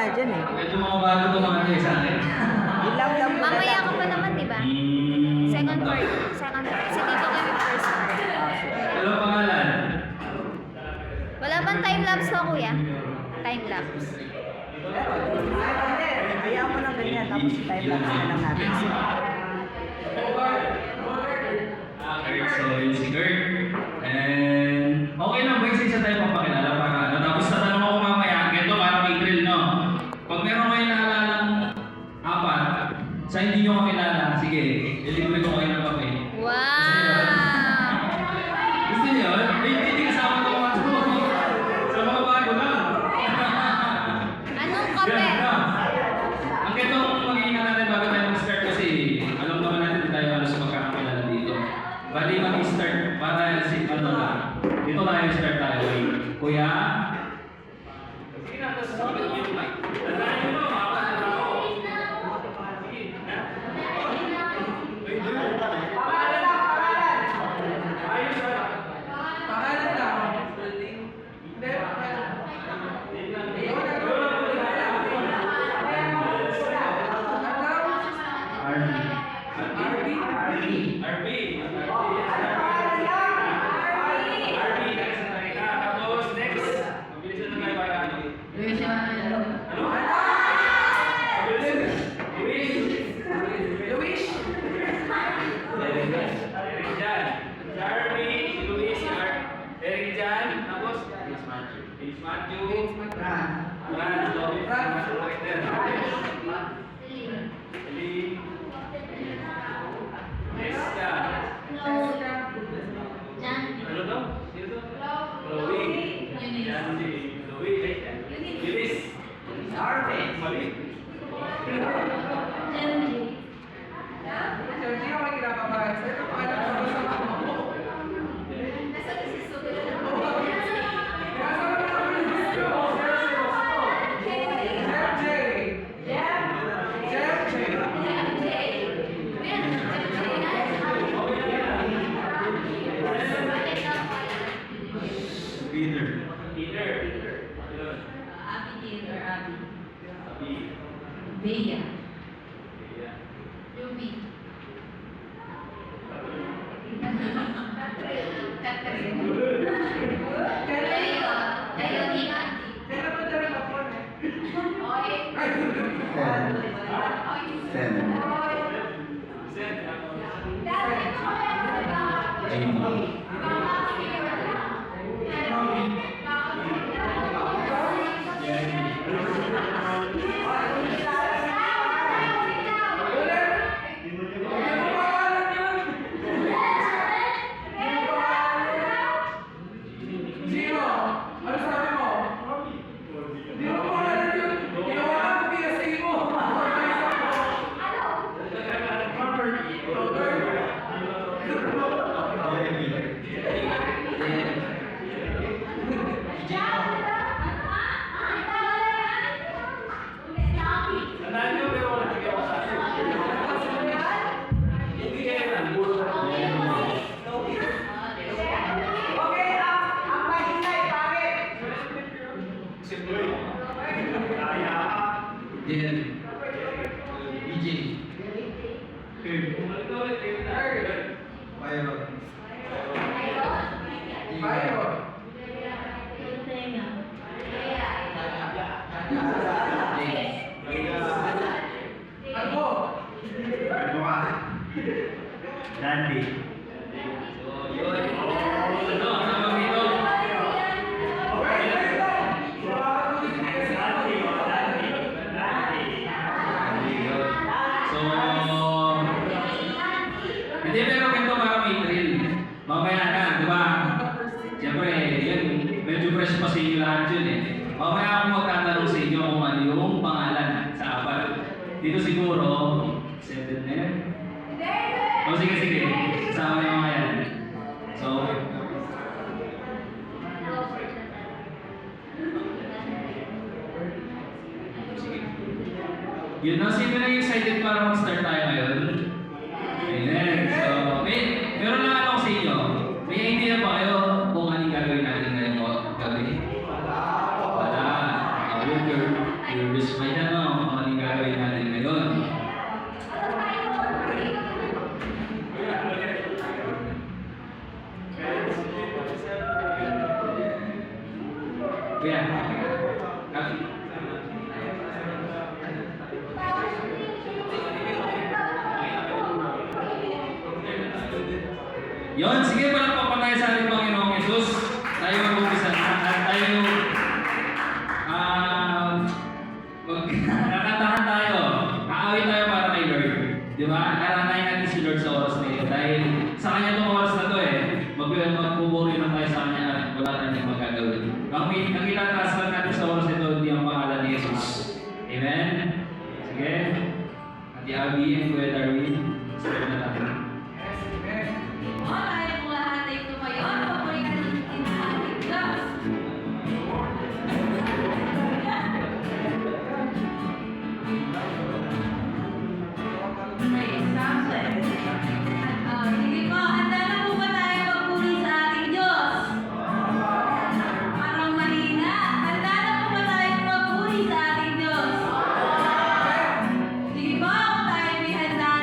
nga dyan eh. Medyo mga bago ito mga sa akin. Ilang mo na Mamaya lang. ka pa naman, di ba? Second part. Second part. Kasi dito kami first part. Ano pangalan? Wala bang time-lapse to, kuya? Time-lapse. Hayaan mo ng ganyan, tapos time lapse na lang natin siya. Okay, so yun si Kurt. And okay lang ba isa tayo papakilala para ano? Tapos tatanong ako mamaya, ganito para may thrill, no? Pag meron kayo naalalang apat, sa hindi nyo kakilala, sige, ilibre ko kayo ng kape. Wow! Gusto niyo yun? Hindi kasama ito mga ito. Sa mga bago lang. Anong kape? Ganda. Ang ganitong mag-iingat natin bago tayo mag-start kasi alam naman natin tayo halos magkakakilala dito. Bali mag-start para si ano lang. Dito tayo start tayo. Kuya? Sige na, tapos sabihin mo yung mic. Tandaan mo, makakasal ako. Bea. Ruby. Hindi, pero ganito para may thrill. Mamaya na, di ba? Siyempre, yun, medyo fresh pa sa inyo lahat yun eh. Mamaya ako magtatanong sa inyo kung ano yung pangalan sa apat. Dito siguro, accepted na yan. O sige, sige. Kasama yung mga yan. So, sige. Yun na, sino na excited para mag-start tayo ngayon? Amen. So, meron lang ako sa inyo. May idea ba kayo kung anong gagawin natin ngayong gabi? Wala. Curious pa yan, no? Kung anong gagawin natin ngayon. Kuya, copy. Yon, sige, palakpakan tayo sa ating Panginoong Jesus. Tayo mag-umpisa na at tayo kakatahan tayo. Kaawit tayo para kay Lord. Di ba? Karanayin natin si Lord sa oras na ito. Dahil sa kanya itong oras na ito magpupuri lang tayo sa kanya at wala tayong magagawin. Ang itataas lang natin sa oras na ito, hindi ang pangalan ni Jesus. Amen? Sige. Ate Abby and Kuya Darwin, sabi na natin. Tayo po lahat ay tumayo. Papurihan natin sa ating Diyos. Praise God. Sige po, handa na po ba tayo magpuri sa ating Diyos? Parang malina. Handa na po ba tayo magpuri sa ating Diyos? Sige po, kung tayo may handa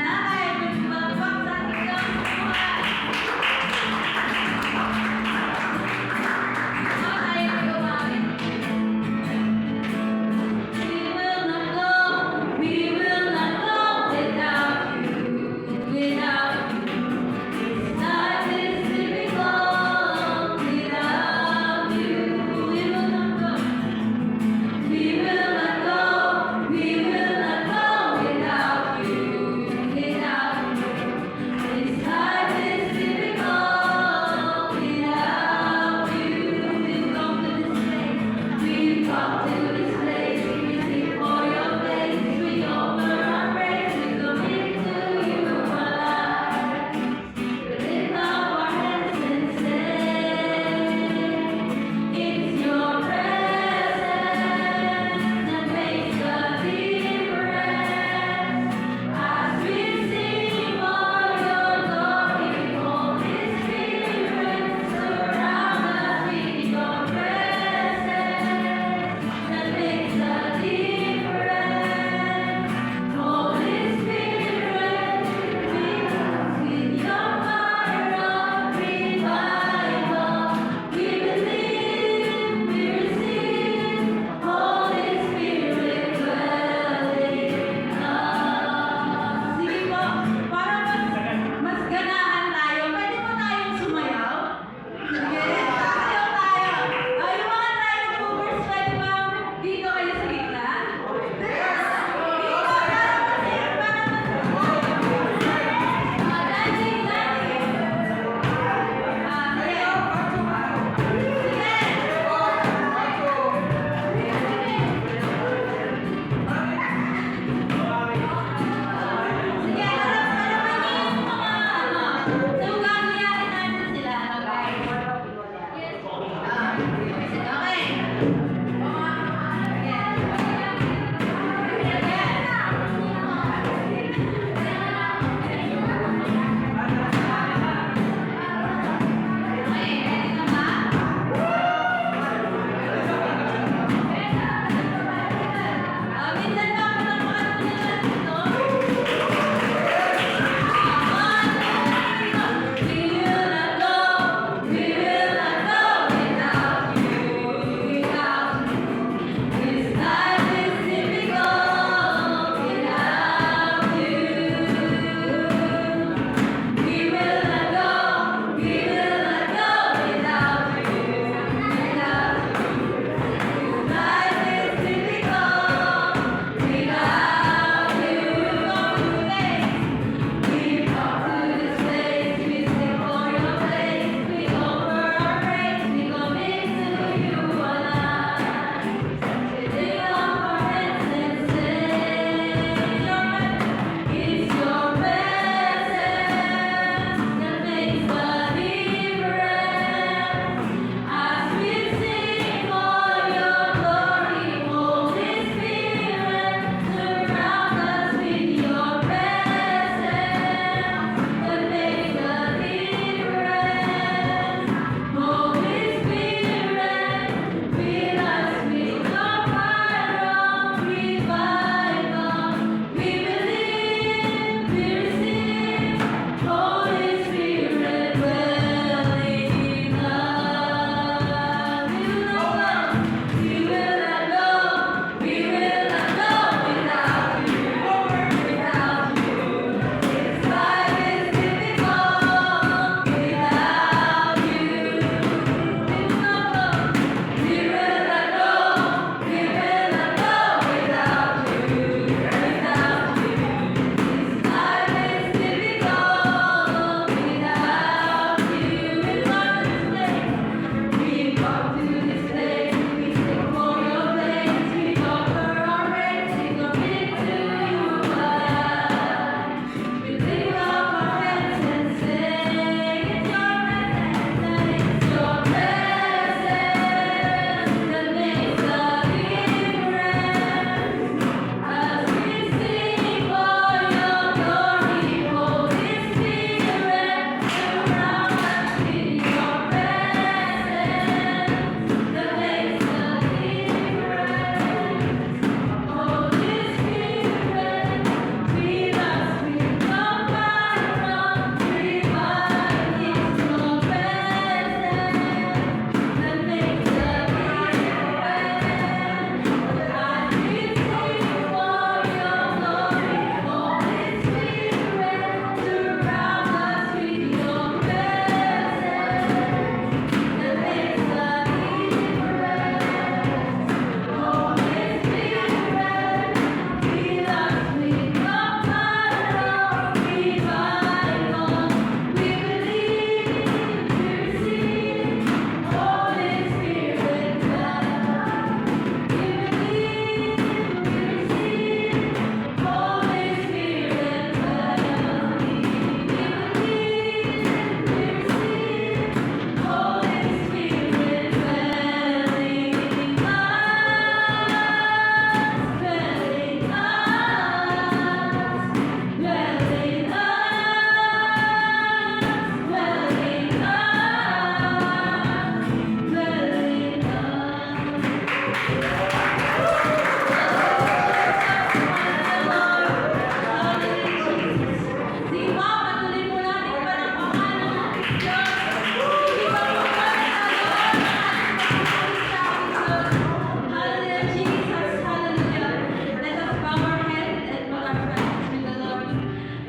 Jesus. Hallelujah. Let us bow our heads and put our hands with the Lord.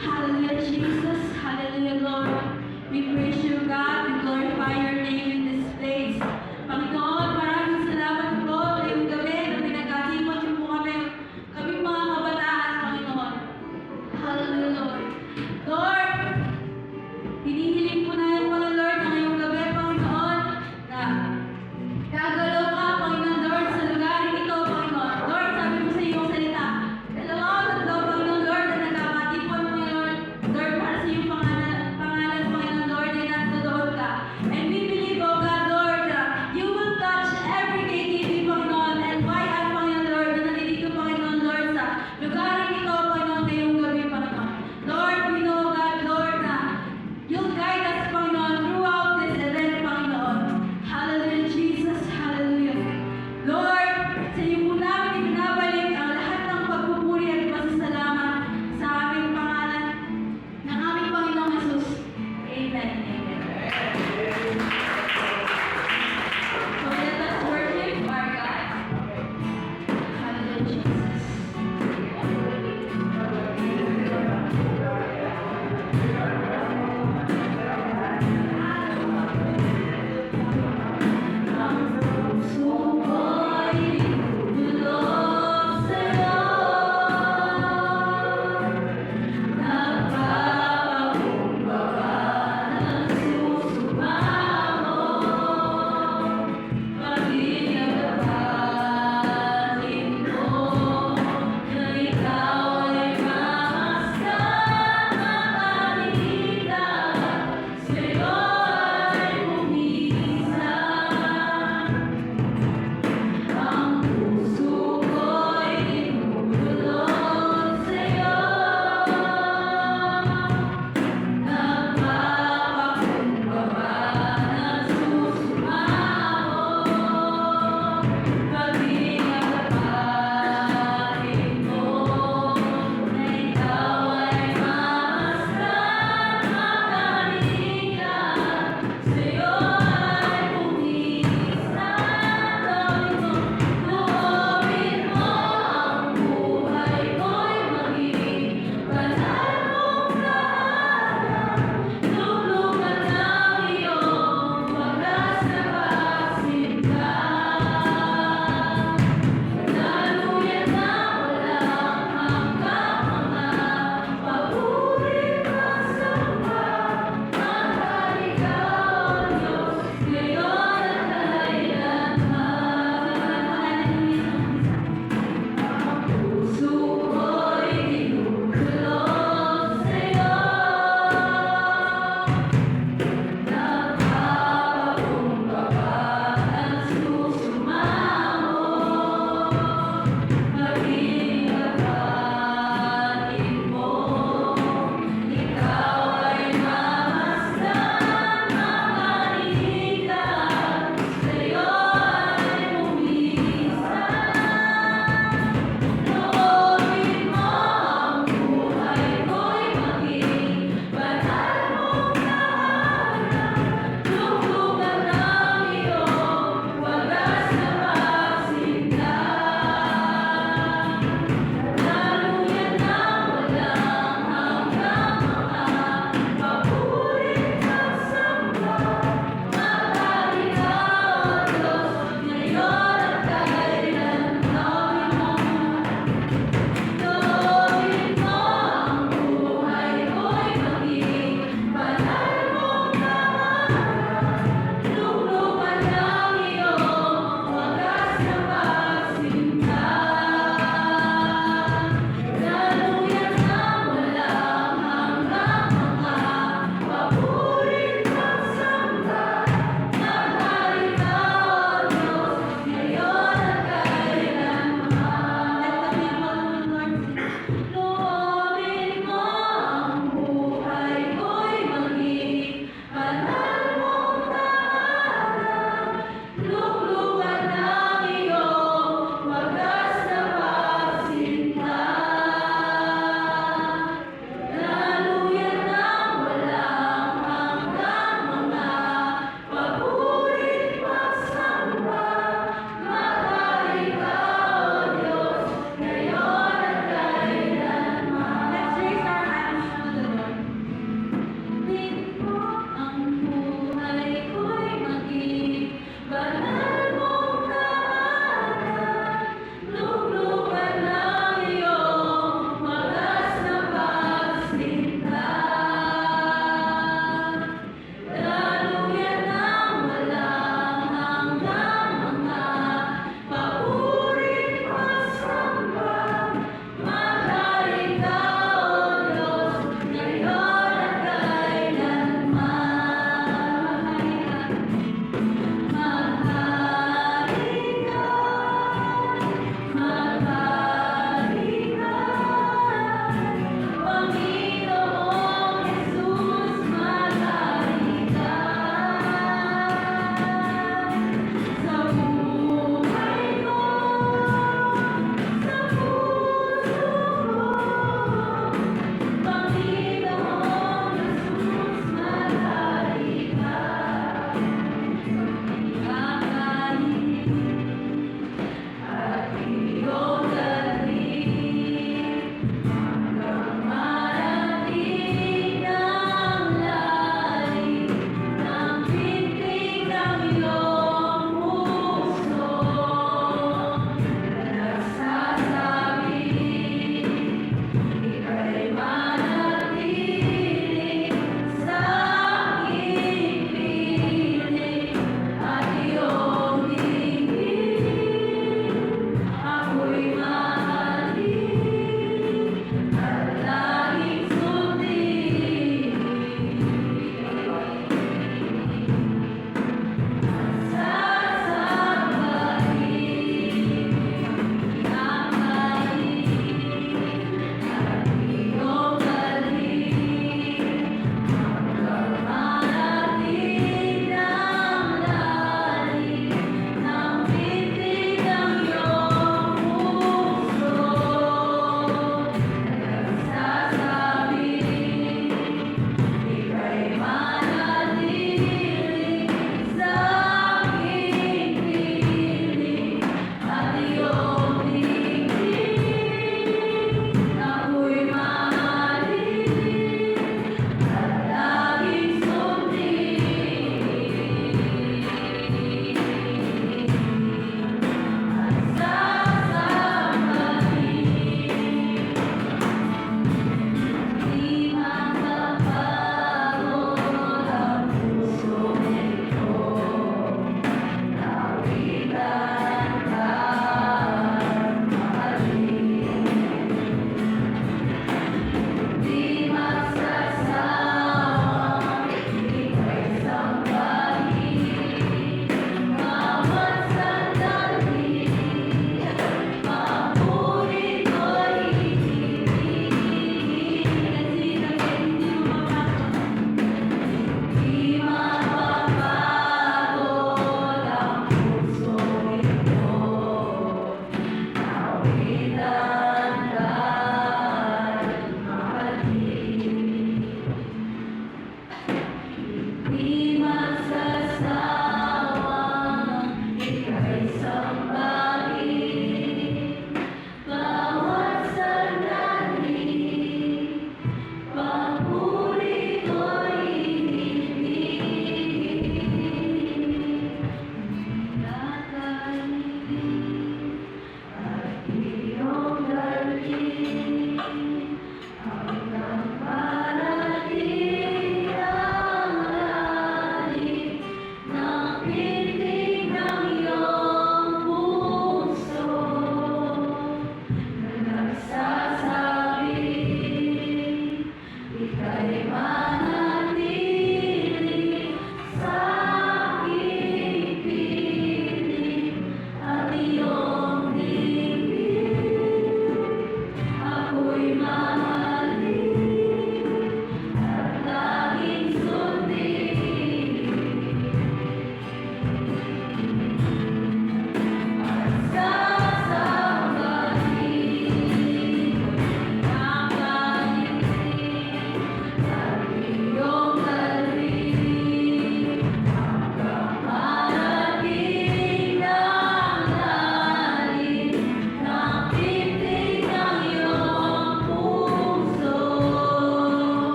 Hallelujah, Jesus. Hallelujah, Lord. We praise you, God. We glorify your name in this place. Panginoon, maraming salamat po ngayong gabi na pinag-alimot niyo po kaming mga kabataan, Panginoon. Hallelujah, Lord. Lord, hinihiling po namin mga Lord na ngayong gabi, Panginoon, na gagalaw ka, Panginoon Lord, sa lugar ito, Panginoon.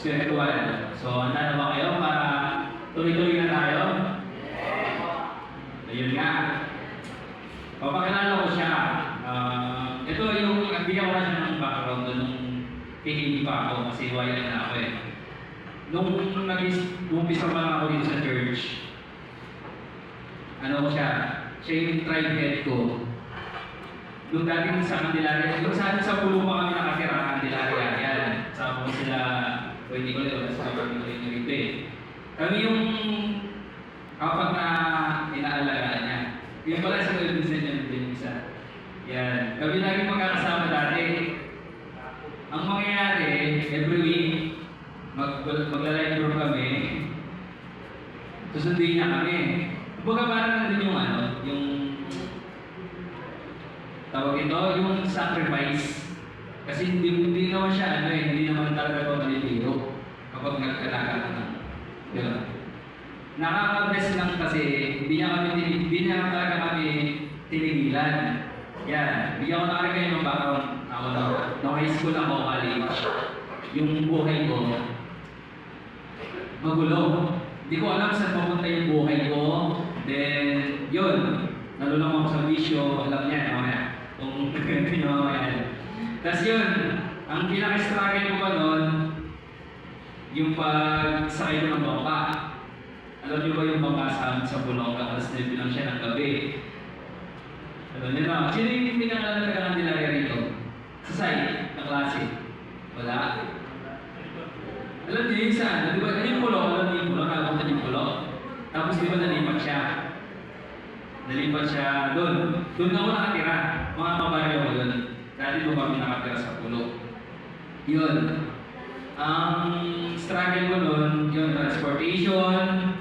spiritual. So, handa na ba kayo para tuloy-tuloy na tayo? Ayun nga. Papakilala ko siya. Ito yung, bigyan ko na siya ng background doon nung pinili pa ako kasi wala na ako eh. Nung umpisa pa lang ako dito sa church, ano ko siya yung tribe head ko. Doon dating sa Candelaria, yung sa pulo pa kami nakatira Candelaria, yan. Sama ko sila, pwede ko rin, sa pwede ko rin yung eh. Kami yung kapag na inaalagaan niya. Yung pala sa Vincent yung din isa. Yan. Kami lagi magkakasama dati. Ang mangyayari, every week, magla-live group kami, susundin niya kami. Kumbaga parang nandun yung yung tawag ito, yung sacrifice. Kasi hindi naman siya hindi naman talaga ito maliligo kapag nagkalaga ka na. Diba? Nakaka-bless lang kasi hindi niya talaga kami tinigilan. Yan. Bigyan ko na rin kayo ng background. Ako na. Nung high school ako, college, yung buhay ko, magulo. Hindi ko alam saan mapunta yung buhay ko. Then, yun. Nalulong ako sa bisyo. Alam niya, mamaya. Kung Tapos yun, ang pinaka-struggle ko pa noon, yung pagsakay ko ng bangka. Alam niyo ba yung bangka sa Bulongga, alas 9 lang siya ng gabi. Alam niyo na, sino yung pinaka-talagang nilalagay rito? Sa side, na klase? Wala. Alam niyo yung saan? Di ba, ano yung pulo? Alam niyo yung pulo? Nakakuntan yung pulo? Tapos di ba nalipat siya? Nalipat siya doon. Doon na ako nakatira. Mga kabaryo ko yun. Dati doon kami nakatira sa pulo. Yun. Ang struggle ko noon, yun, transportation.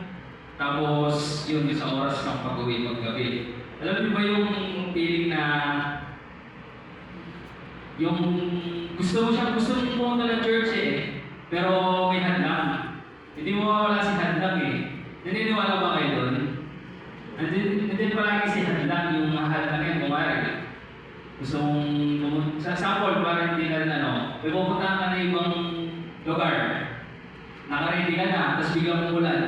Tapos, yun, sa oras ng pag-uwi pag-gabi. Alam niyo ba yung feeling na yung gusto mo pumunta ng church eh, pero may hadlang. Hindi mo mawala si hadlang eh. Naniniwala ba kayo doon? Nandiyan palagi si hadlang, yung hadlang yan, kumari. Gusto mong sa sample, para hindi ka may pupuntahan ka na ibang lugar. Nakaready ka na, tapos biglang umulan.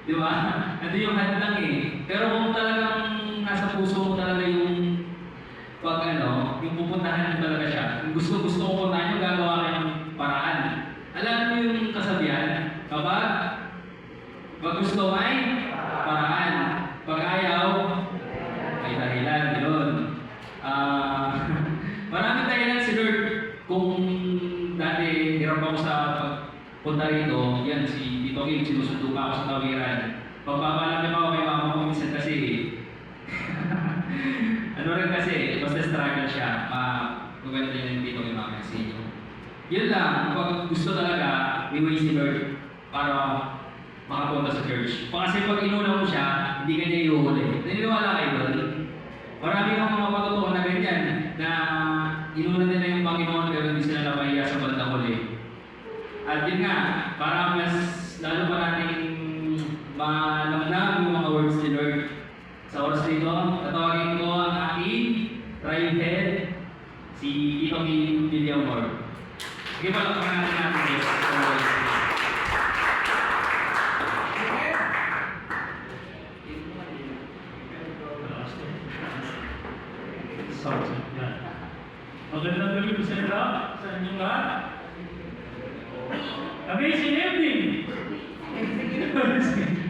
Di ba? Ito yung hadlang eh. Pero kung talagang nasa puso mo talaga yung yung pupuntahan mo talaga siya. Kung gusto mo puntahan yung gagawa kayo ng paraan. Alam mo yung kasabihan? Kapag gusto may paraan. Pag ayaw, may dahilan. Yun. Maraming dahilan si Lord. Kung dati hirap ako sa pagpunta rito, yan si Tito Kim, sinusundo pa ako sa tawiran. Pagpapalaki pa ako kay mama ko minsan kasi ano rin kasi, basta struggle siya, maganda yun yung Tito Kim mama sa inyo. Yun lang, pag gusto talaga, may way si Lord para makapunta sa church. Kasi pag inuna mo siya, hindi ka niya iuhuli. Naniniwala kayo doon? Marami kang mga patutuwa na ganyan, na inuna nila yung Panginoon pero hindi sila napahiya sa bandang huli. At yun nga, para mas lalo pa natin malamnam yung mga words ni Lord. Sa oras nito, tatawagin ko ang aking tribe head, si Tito Kim Villamor. Sige pa lang natin guys. Magandang gabi po sa inyong lahat. Amazing evening!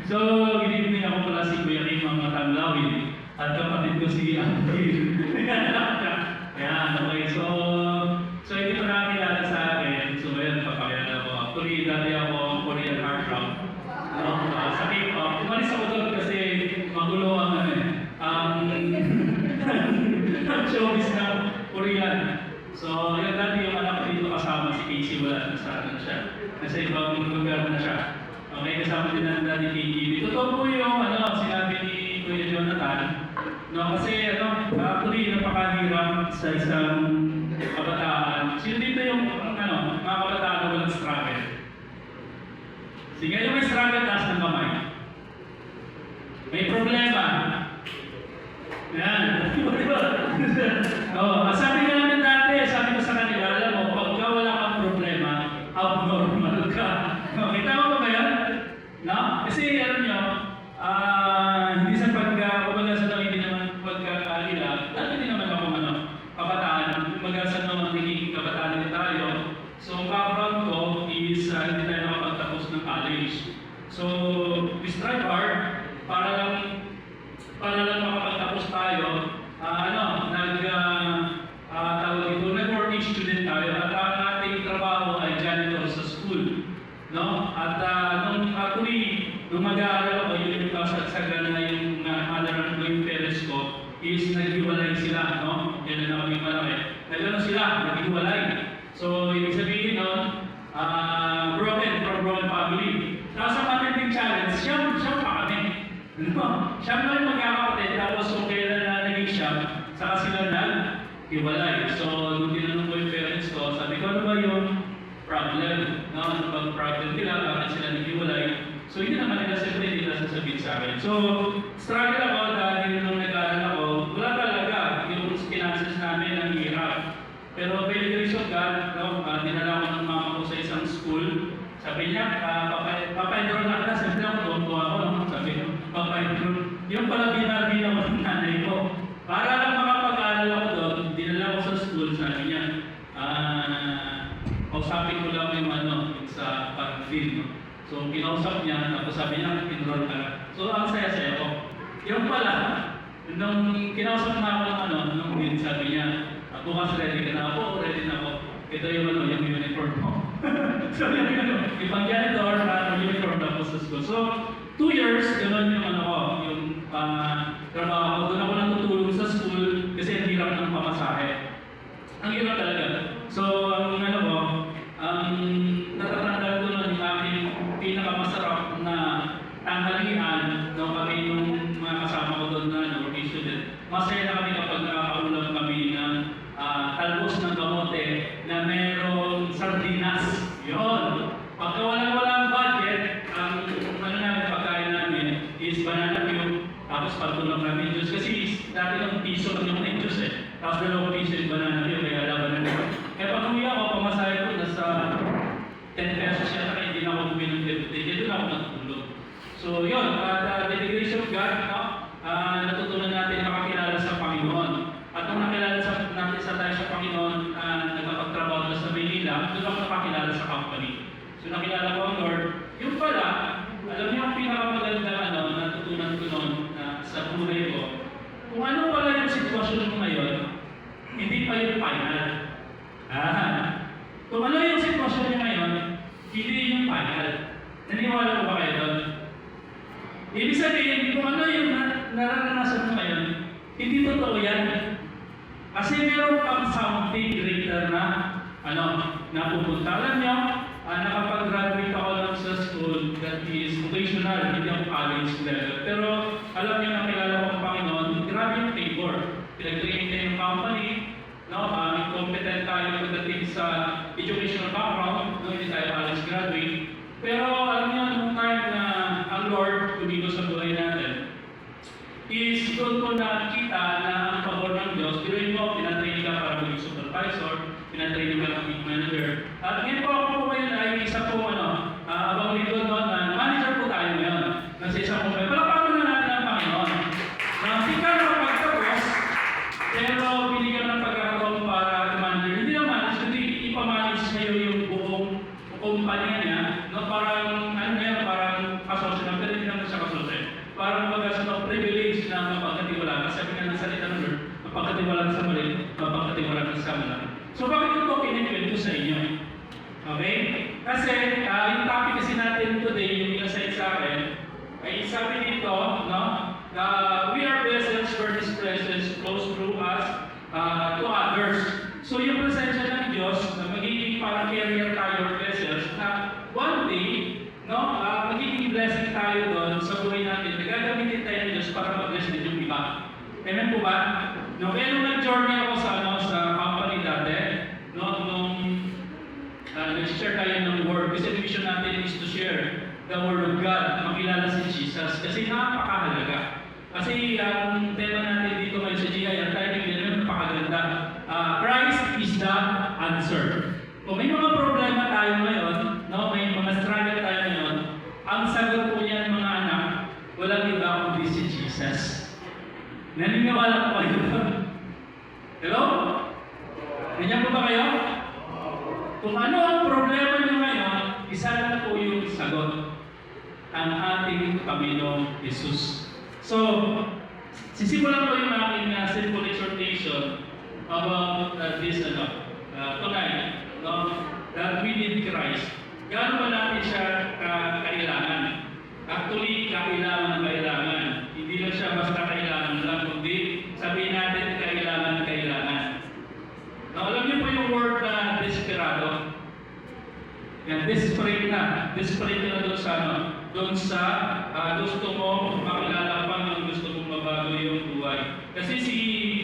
So, good evening, ako pala si Kuya Kim ang Matanglawin at kapatid ko si Angel. Ayan, okay. So hindi pa nakakilala sa akin. So, ayan, papakilala ko. Actually, dati ako Korean heartthrob. Sa K-pop. Umalis ako doon kasi magulo ang showbiz ng Korean. So, yun dati yung anak ko dito kasama si Casey, wala na sa akin siya. Nasa ibang lugar na siya. Okay, kasama din ang dati KTV. Totoo po yung sinabi ni Kuya Jonathan. No, kasi actually napakahirap sa isang kabataan. Sino dito yung mga kabataan na walang struggle? Sige, yung may struggle, taas ng kamay. May problema. Yan. Sabi nga namin dati, sabi ko sa kanila, alam mo, pagka wala kang problema, abnormal ka. Okay, tama ba yan? No? Kasi alam nyo, hindi sa kumbaga sa hindi naman pagkakalila, at hindi naman ako kabataan, kumbaga sa naman nagiging kabataan din tayo. So, ang background ko is hindi tayo nakapagtapos ng college. So, we strive hard para lang makapagtapos tayo. Nag-working student tayo at ang ating trabaho ay janitor sa school. No? At nung mag-aaral ako, yun yung kasagsagan na yung halaran ko yung parents ko is naghiwalay sila. No? Yan na kami malaki. Nagano sila, naghiwalay. So, ibig sabihin nun, broken family. Tapos ang ating challenge, siyam pa kami. No? Siyam na yung magkakapatid, tapos kung kailan na naging siyam, saka sila hiwalay. So, nung tinanong ko yung parents ko, sabi ko, ano ba yung problem? No? Ano bang problem nila? Bakit sila naghiwalay? So, hindi naman nila siyempre hindi nila sasabihin sa akin. So, struggle ako dahil nung nag-aaral ako, wala talaga yung finances namin ang hirap. Pero by the grace of God, dinala ko ng mama ko sa isang school. Sabi niya, papa-enroll na ka na. Sabi niya, tuwa ako. Sabi niya, papa-enroll. Yung pala binarbina ko ng nanay ko. Para lang makapag-aaral ako doon, dinala ko sa school. school, sabi niya, kausapin ko lang yung yung sa pag-field. No? So, kinausap niya, tapos sabi niya, enroll ka na. So, ang saya-saya ko. Yung pala, nung kinausap na ako nung din, sabi niya, bukas ready ka na ako, ready na ako. Ito yung yung uniform mo. So, yung ibang janitor na uniform tapos sa school. So, 2 years, gano'n yung yung trabaho ko. Doon ako natutulong sa school kasi ang hirap ng pamasahe. Ang hirap talaga. So, ang natatandaan ko nun yung aking pinakamasarap na tanghalian kami nung mga kasama ko doon na working student. Masaya na kami kapag nakakaulam kami ng talbos ng kamote na merong sardinas. Yun. Pagka walang budget, ang namin pagkain namin is banana cube, tapos pagtulong namin juice. Kasi dati ng piso lang yung juice eh. Tapos 2 piso yung banana cube, kaya laban na naman. Kaya pag uwi ako, pamasahe ko nasa 10 pesos yata, kaya hindi na ako bumili ng debit. Dito na ako natutulog. So yun, the grace of God, natutunan natin makakilala sa Panginoon. At nung nakilala natin tayo sa Panginoon, nagpapagtrabaho na sa Manila, doon ako nakakilala sa company. So nakilala ko ang Lord. Yung pala, alam niyo ang pinakamaganda natutunan ko noon sa buhay ko. Kung ano pala yung sitwasyon mo ngayon, hindi pa yung final. Kung ano yung sitwasyon niyo ngayon, hindi yung final. Naniwala ko ba kayo doon? Ibig sabihin, kung ano yung nararanasan mo ngayon, hindi totoo yan. Kasi meron pang something greater na napupunta. Alam niyo, nakapag-graduate ako lang sa school that is vocational, hindi ako college level. Pero alam niyo, nakilala ko ang Panginoon, grabe yung favor. Pinag-training tayo ng company, competent tayo pagdating sa educational background, hindi tayo college graduate. Pero alam niyo, nung time na ang Lord tumigo sa buhay natin, is doon ko nakita na ang pabor ng Diyos. Pinuhin mo, pinatraining ka para maging supervisor, pinatraining ka maging manager. At ngayon po ako ngayon ay isa po abang lingkod noon na manager po tayo ngayon. Nasa isang kumpanya. Pero paano na natin ang Panginoon? Hindi ka nakapagtapos, pero binigyan ng pagkakataon para manager. Hindi na manage, hindi ipamanage ngayon yung buong kumpanya niya. Parang parang kasosyo, pero hindi naman siya kasosyo. Parang magkasama privilege na mapagkatiwala. Kasi sabi nga ng salita ng Lord, mapagkatiwala sa mali, mapagkatiwala sa malaki. So bakit ito kinikwento sa inyo? Okay? Kasi yung topic kasi natin today, yung inasay sa akin, ay sabi dito, we are vessels where His presence flows through us to others. So yung presensya ng Diyos, na magiging parang carrier tayo vessels, na one day, magiging blessing tayo doon sa buhay natin. Nagagamitin tayo ng Diyos para mag-bless din yung iba. Amen po ba? Kaya nung nag-journey ako sa company dati, nung nag-share tayo ng word, kasi the mission natin is to share the word of God, makilala si Jesus, kasi napakahalaga. Kasi ang tema natin dito ngayon sa GI, ang title nila napakaganda. Christ is the answer. Kung may mga problema tayo ngayon, may mga struggle tayo ngayon, ang sagot po niyan mga anak, walang iba kundi si Jesus. Naniniwala po kayo doon? Hello? Ganyan po ba kayo? Kung ano ang problema niyo ngayon, isa lang po yung sagot. Ang ating Panginoong Jesus. So, sisimulan ko yung aking simple exhortation about this tonight, that we need Christ. Gaano ba natin siya kailangan? Actually, kailangan. Hindi lang siya basta kailangan lang, kundi sabihin natin kailangan. Now, alam niyo po yung word na desperado? Yan, desperate na doon sa gusto mo makilala pa ng gusto mong mabago yung buhay. Kasi si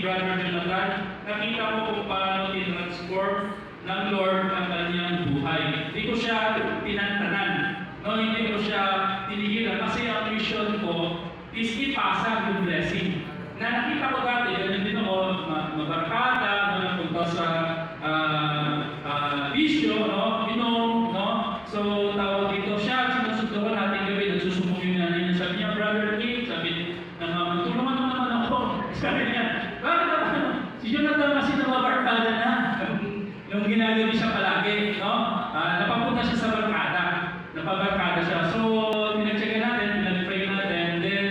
Brother Jonathan, nakita ko kung paano tinransform ng Lord ang kanyang buhay. Hindi ko siya tinantanan. Hindi ko siya tinigilan. Kasi ang mission ko is ipasa yung blessing. Na nakita ko dati, ganyan din ako, mabarkada, napunta sa bisyo, inom, So, tawag dito siya, sinusundukan natin gawin, nagsusumbong yung nanay niya. Sabi niya, Brother King, sabi ng mama, tulungan naman ako. Sabi niya, bakit naman? Si Jonathan kasi nababarkada na. Yung ginagawa siya palagi, no? Napapunta siya sa barkada. Napabarkada siya. So, pinag-check natin, pinag-pray natin. Then,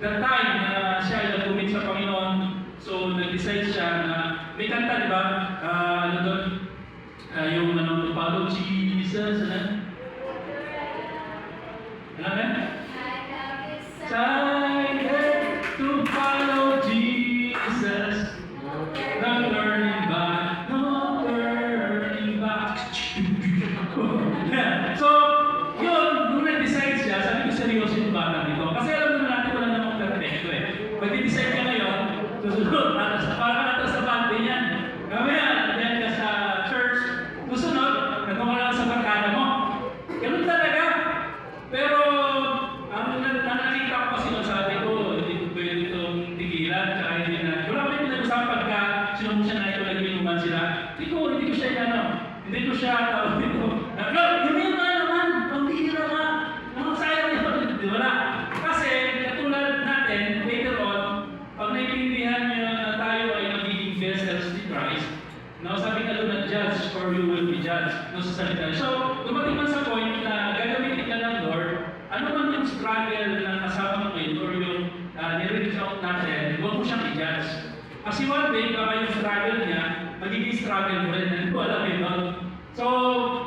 that time na siya ay nag-commit sa Panginoon, so nag-decide siya na may kanta, di ba? Ano doon? Yung to follow Jesus, ano? Ano ba? Decided to follow Jesus. No turning back, no turning back. So, yun, nung nag-decide siya, sabi ko seryoso yung bata dito. Kasi alam naman natin wala namang perfecto eh. Mag-decide ka ngayon, susunod, parang natas sa bante niyan. Mamaya, diyan ka sa church, susunod, nagmamala sa barkada mo. Ganun talaga. Pero, ang nakikita ko kasi sabi ko, hindi ko pwede itong tigilan, tsaka hindi na. Wala ko yung pinag-usapan ka, sinong siya na ito, nag-inuman sila. Hindi ko siya hindi ko siya tawag dito. Yun naman, pambihira ka. Sayang yun. Wala. Kasi, katulad natin, later on, pag naiintindihan niyo na tayo ay magiging vessels ni Christ, no, sabi ka doon na judge or you will be judged. No, sa salita. So, dumating man sa point na gagamitin ka ng Lord, ano man yung struggle na kasama mo ngayon or yung nire-reach out natin, huwag mo siyang i-judge. Kasi one day, baka yung struggle niya, magiging struggle mo rin. Hindi ko alam yun. So,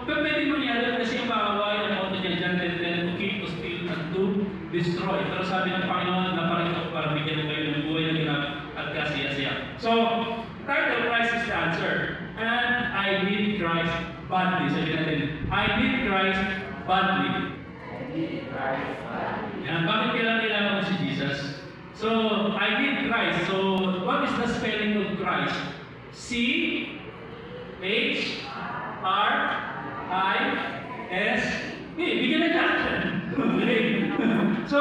pwede mo niya kasi yung kaaway, ang auto niya dyan, to keep, to steal, and to destroy. Pero sabi ng Panginoon, na parang ito, para bigyan kayo ng buhay na ganap at kasiya-siya. So, title, Christ is the answer. And I need Christ badly. Sabi natin, I need Christ badly. Yan, bakit kailangan mo si Jesus? So, I need Christ. So, what is the spelling of Christ? C-H-R-I-S-T. Bigyan na natin. So,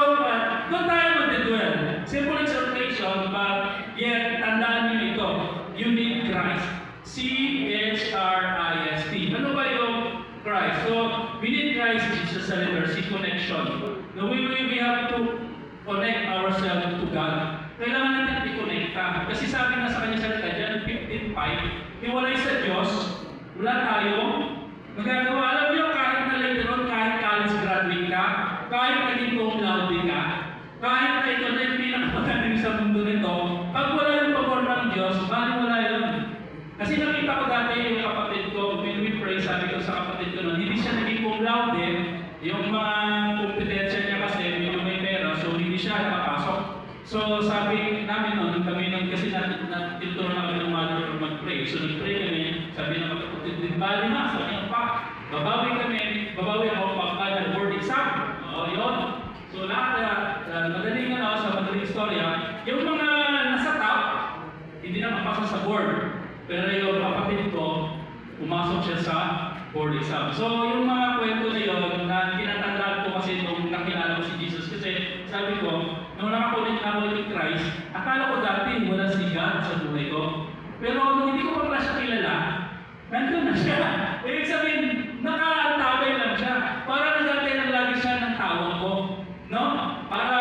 doon tayo mag-dwell. Simple exhortation, but yet, tandaan niyo ito. You need Christ. C-H-R-I-S-T. Ano ba yung Christ? So, we need Christ Jesus sa letter C, connection. No, we have to connect ourselves to God. Kailangan natin i-connecta. Kasi sabi nga sa kanya salita dyan, 15.5, iwalay sa Diyos, wala tayong magagawa. Alam niyo, kahit na later on, kahit college graduate ka, kahit naging cum laude ka, kahit na ito na yung pinakamagaling sa mundo nito, pag wala yung pabor ng Diyos, bali wala yun. Kasi nakita ko dati yung kapatid ko, when we pray, sabi ko sa kapatid ko nun, hindi siya naging cum laude, yung mga kompetensya niya kasi, yung may pera, so hindi siya nakapasok. So sabi namin noon, kami nun, kasi natuturo na kami ng mother for mag-pray. So nag-pray kami, sabi ng kapatid, bali na, sabi niya pa, babawi ako pagka nag-board exam. Yun. So lahat, madaling sa madaling istorya, yung mga nasa top, hindi na mapasok sa board. Pero yung kapatid ko, pumasok siya sa board exam. So yung mga kwento na yun, na kinatandaan ko kasi nung nakilala ko si Jesus, kasi sabi ko, nung nakakulit na ako ni Christ, akala ko dati wala si God sa buhay ko. Pero nung hindi ko pa pala siya kilala, nandun na siya. Ibig sabihin, nakaantabay lang siya. Para nagantay lang lagi siya ng tawag ko. No? Para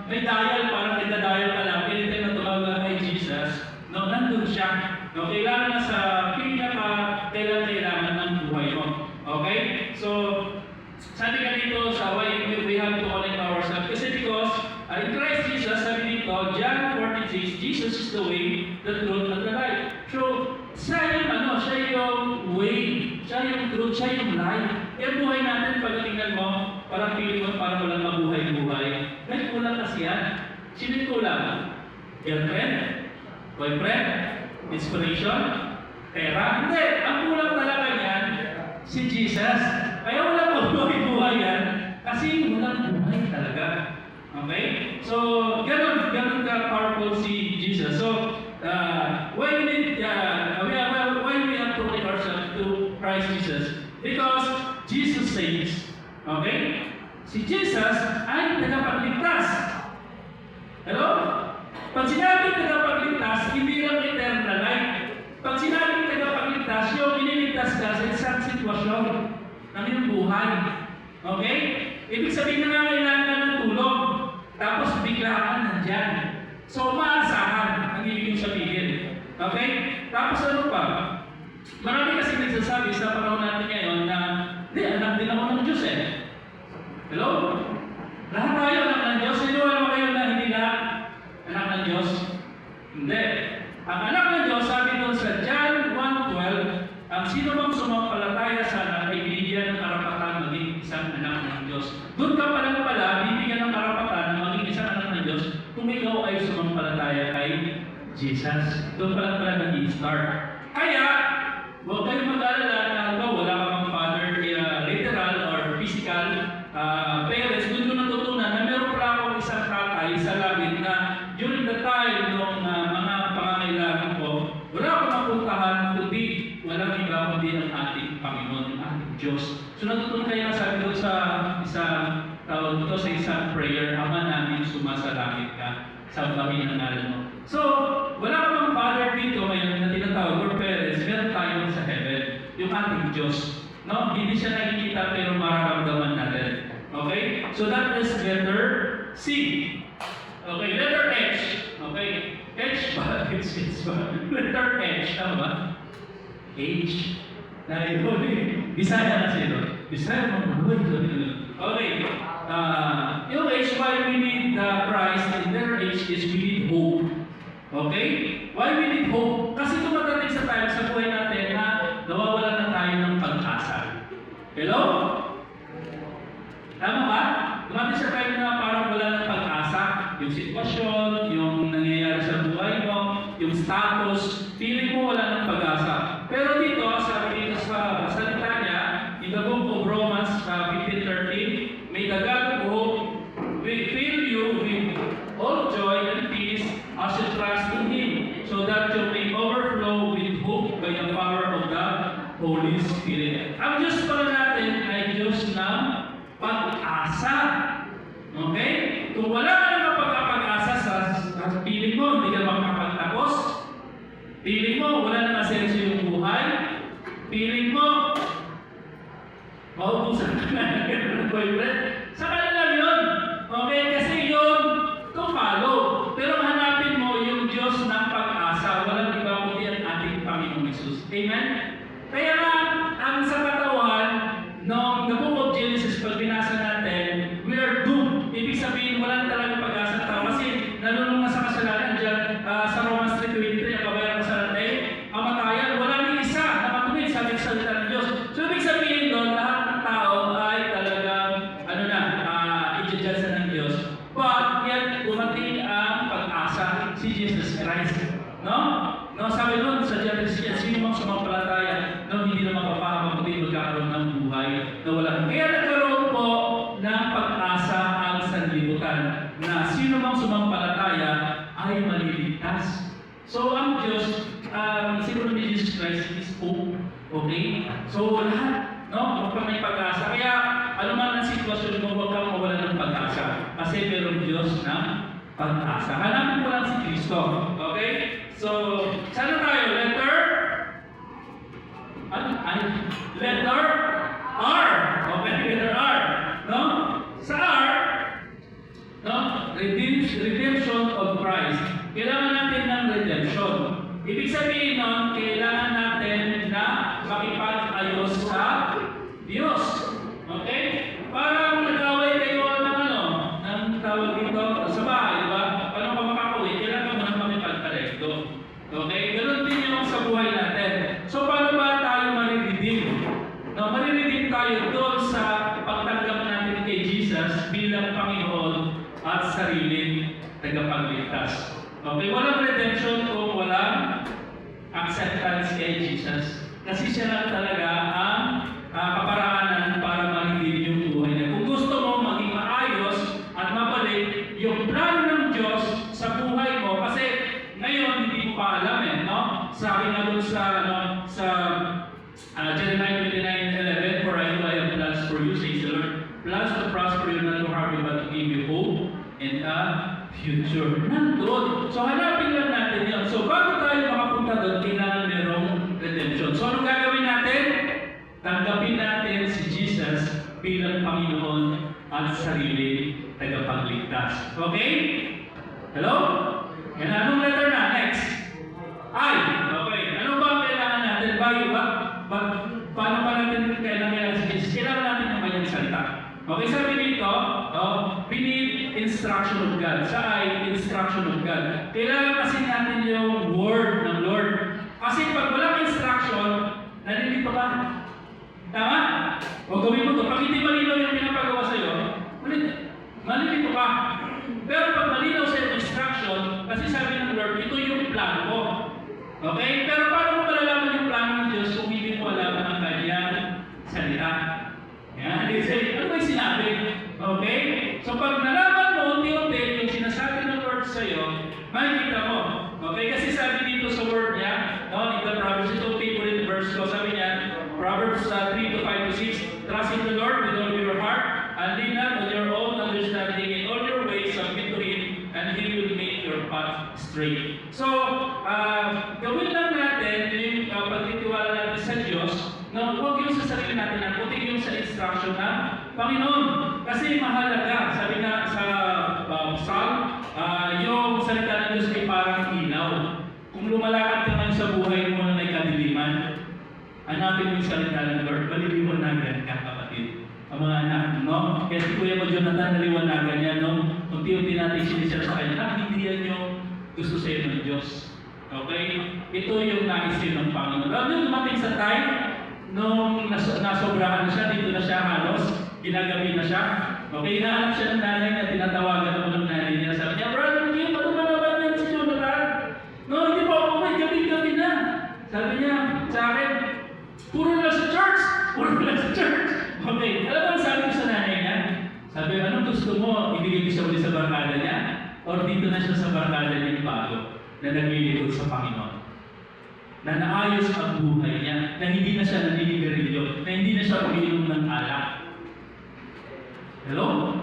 may dial, parang nagda-dial ka lang. Anytime na tumawag kay Jesus, no, nandun siya. No, kailangan na sa kailangan ng buhay mo. Okay? So, sabi ka dito sa why we have to connect ourselves. Kasi because in Christ Jesus, sabi dito, John 46, Jesus is the way, the truth, and the life. So, siya yung way, siya yung truth, siya yung life. Yung buhay natin, pag tingnan mo, parang feeling mo, parang walang mabuhay-buhay. May kulang kasi yan. Sino yung kulang? Girlfriend? Boyfriend? Inspiration? Pera? Hindi. Ang kulang talaga yan, si Jesus. Kaya walang mabuhay-buhay yan, kasi walang buhay talaga. Okay? So, ganun ka powerful si Jesus. So, why we have to connect ourselves to Christ Jesus? Because Jesus says, okay? Si Jesus ay tagapagligtas. Hello? Pag sinabing tagapagligtas, hindi lang eternal life. Pag sinabing tagapagligtas, yung iniligtas ka sa isang sitwasyon ng iyong buhay. Okay? Ibig sabihin na kailangan ng tulong. Tapos biglaan nandyan. So, maasahan ang ibig sabihin. Okay? Tapos ano pa? Marami kasi nagsasabi sa panahon natin ngayon na, hindi, anak din ako ng Diyos eh. Hello? Lahat tayo anak ng Diyos. Siniwala ba kayo na hindi lahat anak ng Diyos? Hindi. Ang anak ng Diyos, sabi doon sa John 1:12, ang sino bang sumampalataya sa anak ay binigyan ng karapatan maging isang anak ng Diyos. Doon ka pa lang pala, bibigyan ng karapatan na maging isang anak ng Diyos kung ikaw ay sumampalataya kay Jesus. Doon pa lang pala nag-i-start. Kaya, huwag kayong mag-alala na wala ka mang father, literal or physical parents. Doon ko natutunan na meron pala akong isang tatay sa langit na during the time nung mga pangangailangan ko, wala akong mapuntahan kundi walang iba kundi ang ating Panginoon, ang ating Diyos. So natutunan kaya sabi ko sa isang tawag ko sa isang prayer, Ama namin sumasalangit ka, sambahin ang ngalan mo. So, wala ka mang father dito ngayon na tinatawag or parents, meron tayo sa heaven, yung ating Diyos. No? Hindi siya nakikita pero mararamdaman natin. Okay? So that is letter C. Okay, letter H. Okay? H ba? H ba? Letter H. Tama ba? H. Na yun eh. Bisaya na sila. Bisaya mo. Okay. Yung H, why we need Christ, and letter H is we need hope. Okay? Why we need hope? Kasi dumadating sa time sa buhay natin na nawawalan na tayo ng pag-asa. Hello? Tama ba? Dumating sa time na parang wala ng pag-asa. Yung sitwasyon, yung nangyayari sa buhay mo, yung status, feeling mo wala ng pag-asa. Pero dito, sabi dito sa salita niya, in the book of Romans 15:13, may the God of hope will fill you with all joy and peace as you trust in Him, so that you may overflow with hope by the power of the Holy Spirit. Ang Diyos pala natin ay Diyos ng pag-asa. Okay? Kung wala ka naman pagkapag-asa sa piling mo, hindi ka makapagtapos. Piling mo, wala na masenso yung buhay. Piling mo, maubusan ka na ng boyfriend. Sa kanila yun. Okay? Kasi yun, to follow. Pero hanapin mo yung Diyos ng pag-asa. Walang iba kundi ang ating Panginoong Hesus. Amen? Kaya nga, ang sa katawan, no, the book of Genesis, pag binasa natin, we are doomed. Ibig sabihin, walang talagang pag-asa ng tao. Kasi nalulung na sa kasalanan dyan, sa Romans 3:23, ang kabayaran kasalanan ay kamatayan. Wala ni isa na matuwid sa salita ng Diyos. So, ibig sabihin doon, lahat ng tao ay talagang, i-judge ng Diyos. But, yan, dumating ang pag-asa, si Jesus Christ. No? No, sabi doon sa Genesis, sino mang sumampalataya, no, hindi na mapapahama, kundi magkakaroon ng buhay na wala. Kaya nagkaroon po ng pag-asa ang sanlibutan na sino mang sumampalataya ay maliligtas. So, ang Diyos, siguro ni Jesus Christ is hope. Okay? So, lahat, no? Huwag may pag-asa. Kaya, ano man ang sitwasyon mo, huwag kang mawala ng pag-asa. Kasi meron Diyos na pag-asa. Hanapin mo lang si Kristo. Okay? So, sana tayo? Letter? Letter R. Okay, letter R. No? Sa R, no? Redemption of Christ. Kailangan natin ng redemption. Ibig sabihin nun, kailangan natin na makipag-ayos sa Diyos. Okay? Parang nag-away kayo ng tawag dito sa bahay, di ba? Paano ka makakauwi? Kailangan mo na makipag-parekto. Okay? Ganun din yung sa buhay natin. So, paano ba tayo mariredeem? No, mariredeem tayo doon sa pagtanggap natin kay Jesus bilang Panginoon at sariling tagapagligtas. Okay? Walang redemption kung walang acceptance kay Jesus. Kasi siya lang talaga ang kaparaanan para mariredeem yung buhay niya. Kung gusto mo maging maayos at mabalik yung plano ng Diyos sa buhay mo, kasi ngayon hindi mo pa alam no? Sabi nga doon sa Jeremiah 29:11, for I know I have plans for you, says the Lord, plans to prosper you, not to harm you, but to give you hope and a future. Nandun. So hanapin lang natin yun. So bago tayo makapunta doon, kailangan merong redemption. So anong gagawin natin? Tanggapin natin si Jesus bilang Panginoon at sarili tagapagligtas. Okay? Hello? And anong letter na? Next. I. paano pa natin kailangan si Jesus? Kailangan natin yung kanyang salita. Okay, sabi dito, we need instruction of God. Instruction of God. Kailangan kasi natin yung word ng Lord. Kasi pag walang instruction, nalilito ka. Tama? O gawin mo ito. Pag hindi malinaw yung pinapagawa sa'yo, malilito ka. Pero pag malinaw sa instruction, kasi sabi ng Lord, ito yung plano ko. Okay? Pero paano mo malalaman yung plano ng Diyos kung hindi mo alam ang kanyang salita? Yan. Ano ba yung sinabi? Okay? So pag nalaman mo, unti-unti, yung sinasabi ng Lord sa'yo, makikita mo. Okay? Kasi sabi dito sa word niya, in the Proverbs, ito favorite verse ko, sabi niya, Proverbs 3:5-6, trust in the Lord with all your heart, and lean not on your own understanding. In all your ways, submit to Him, and He will make your path straight. So, gawin lang natin yung pagtitiwala natin sa Diyos, na huwag yung sa sarili natin, kundi yung sa instruction ng Panginoon. Kasi mahalaga, sabi nga sa Psalm, yung salita ng Diyos ay parang ilaw. Kung lumalakad ka man sa buhay mo na may kadiliman, hanapin mo yung salita ng Lord, maliliwanagan ka, kapatid. Ang mga anak, no? Kaya si Kuya mo, Jonathan, naliwanagan niya, no? Unti-unti natin sinisira sa kanya, hindi yan yung gusto sa iyo ng Diyos. Okay? Ito yung nais yun ng Panginoon. Lalo yung dumating sa time, nung nasobrahan na siya, dito na siya halos, ginagabi na siya. Okay, hinahanap siya ng nanay niya, tinatawagan ako ng nanay niya. Sabi niya, Brother Kim, ano ba naman yan si Jonathan? No, hindi pa ako, gabi-gabi na. Sabi niya sa akin, puro na sa church! Puro na sa church! Okay, alam mo sabi ko sa nanay niya? Sabi, anong gusto mo? Ibigay ko siya ulit sa barkada niya? Or dito na siya sa barkada niya bago na naglilingkod sa Panginoon? Na naayos ang buhay niya, na hindi na siya naninigarilyo, na hindi na siya umiinom ng alak. Hello?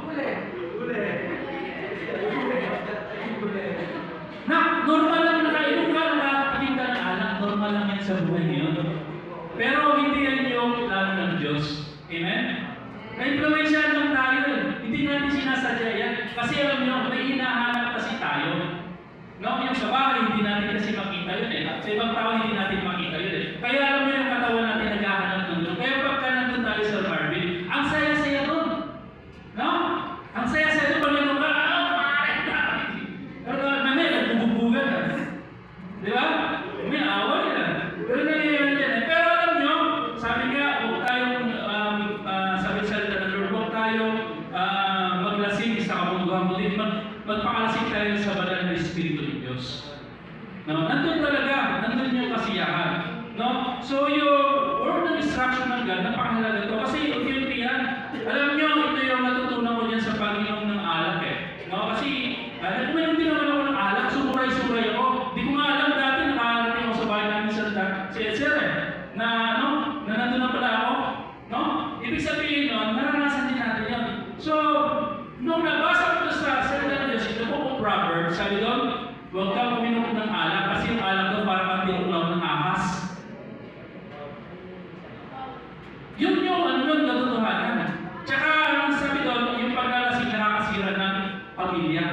Na, normal lang nakainom ka, nakakating ka ng alak, normal lang yan sa buhay ngayon. Pero hindi yan yung plano ng Diyos. Amen? Na-influensyan lang tayo eh. Hindi natin sinasadya yan. Kasi alam nyo, may hinahanap kasi tayo. No, yung sa bahay, hindi natin kasi makita yun eh. Sa ibang tao, hindi natin makita yun eh. Kaya alam mo yung katawan natin naghahanap ng doon. Kaya pagka nandun tayo sa Marvin, ang saya-saya doon. No? Ang saya-saya doon pag nandun ka, pero nanay, nagbubugan na. Di ba? May away na. Pero nangyayari yan eh. Pero alam nyo, sabi nga, huwag tayong, sabi sa salita ng Lord, huwag tayong maglasing sa kabungguhan mo din. Magpakalasing tayo sa banal na Espiritu ng Diyos. No? Nandun talaga, nandun yung kasiyahan. No? So yung word ng instruction ng God, napakahalaga ito. Kasi unti-unti yan. Alam nyo, ito yung natutunan ko dyan sa Panginoon ng alak eh. No? Kasi, uminom din naman ako ng alak, sumuray-suray ako. Di ko nga alam dati, nakarating ako sa bahay namin sa CSR eh. Na nandun na pala ako. No? Ibig sabihin nun, naranasan din natin yan. So, nung nabasa ko sa salita ng Diyos, ito po Proverbs, sabi doon, huwag kang uminom ng alak kasi yung alak doon para kang tinuklaw ng ahas. Yun yung yung katotohanan. Tsaka ang sabi doon, yung paglalasing nakakasira ng pamilya.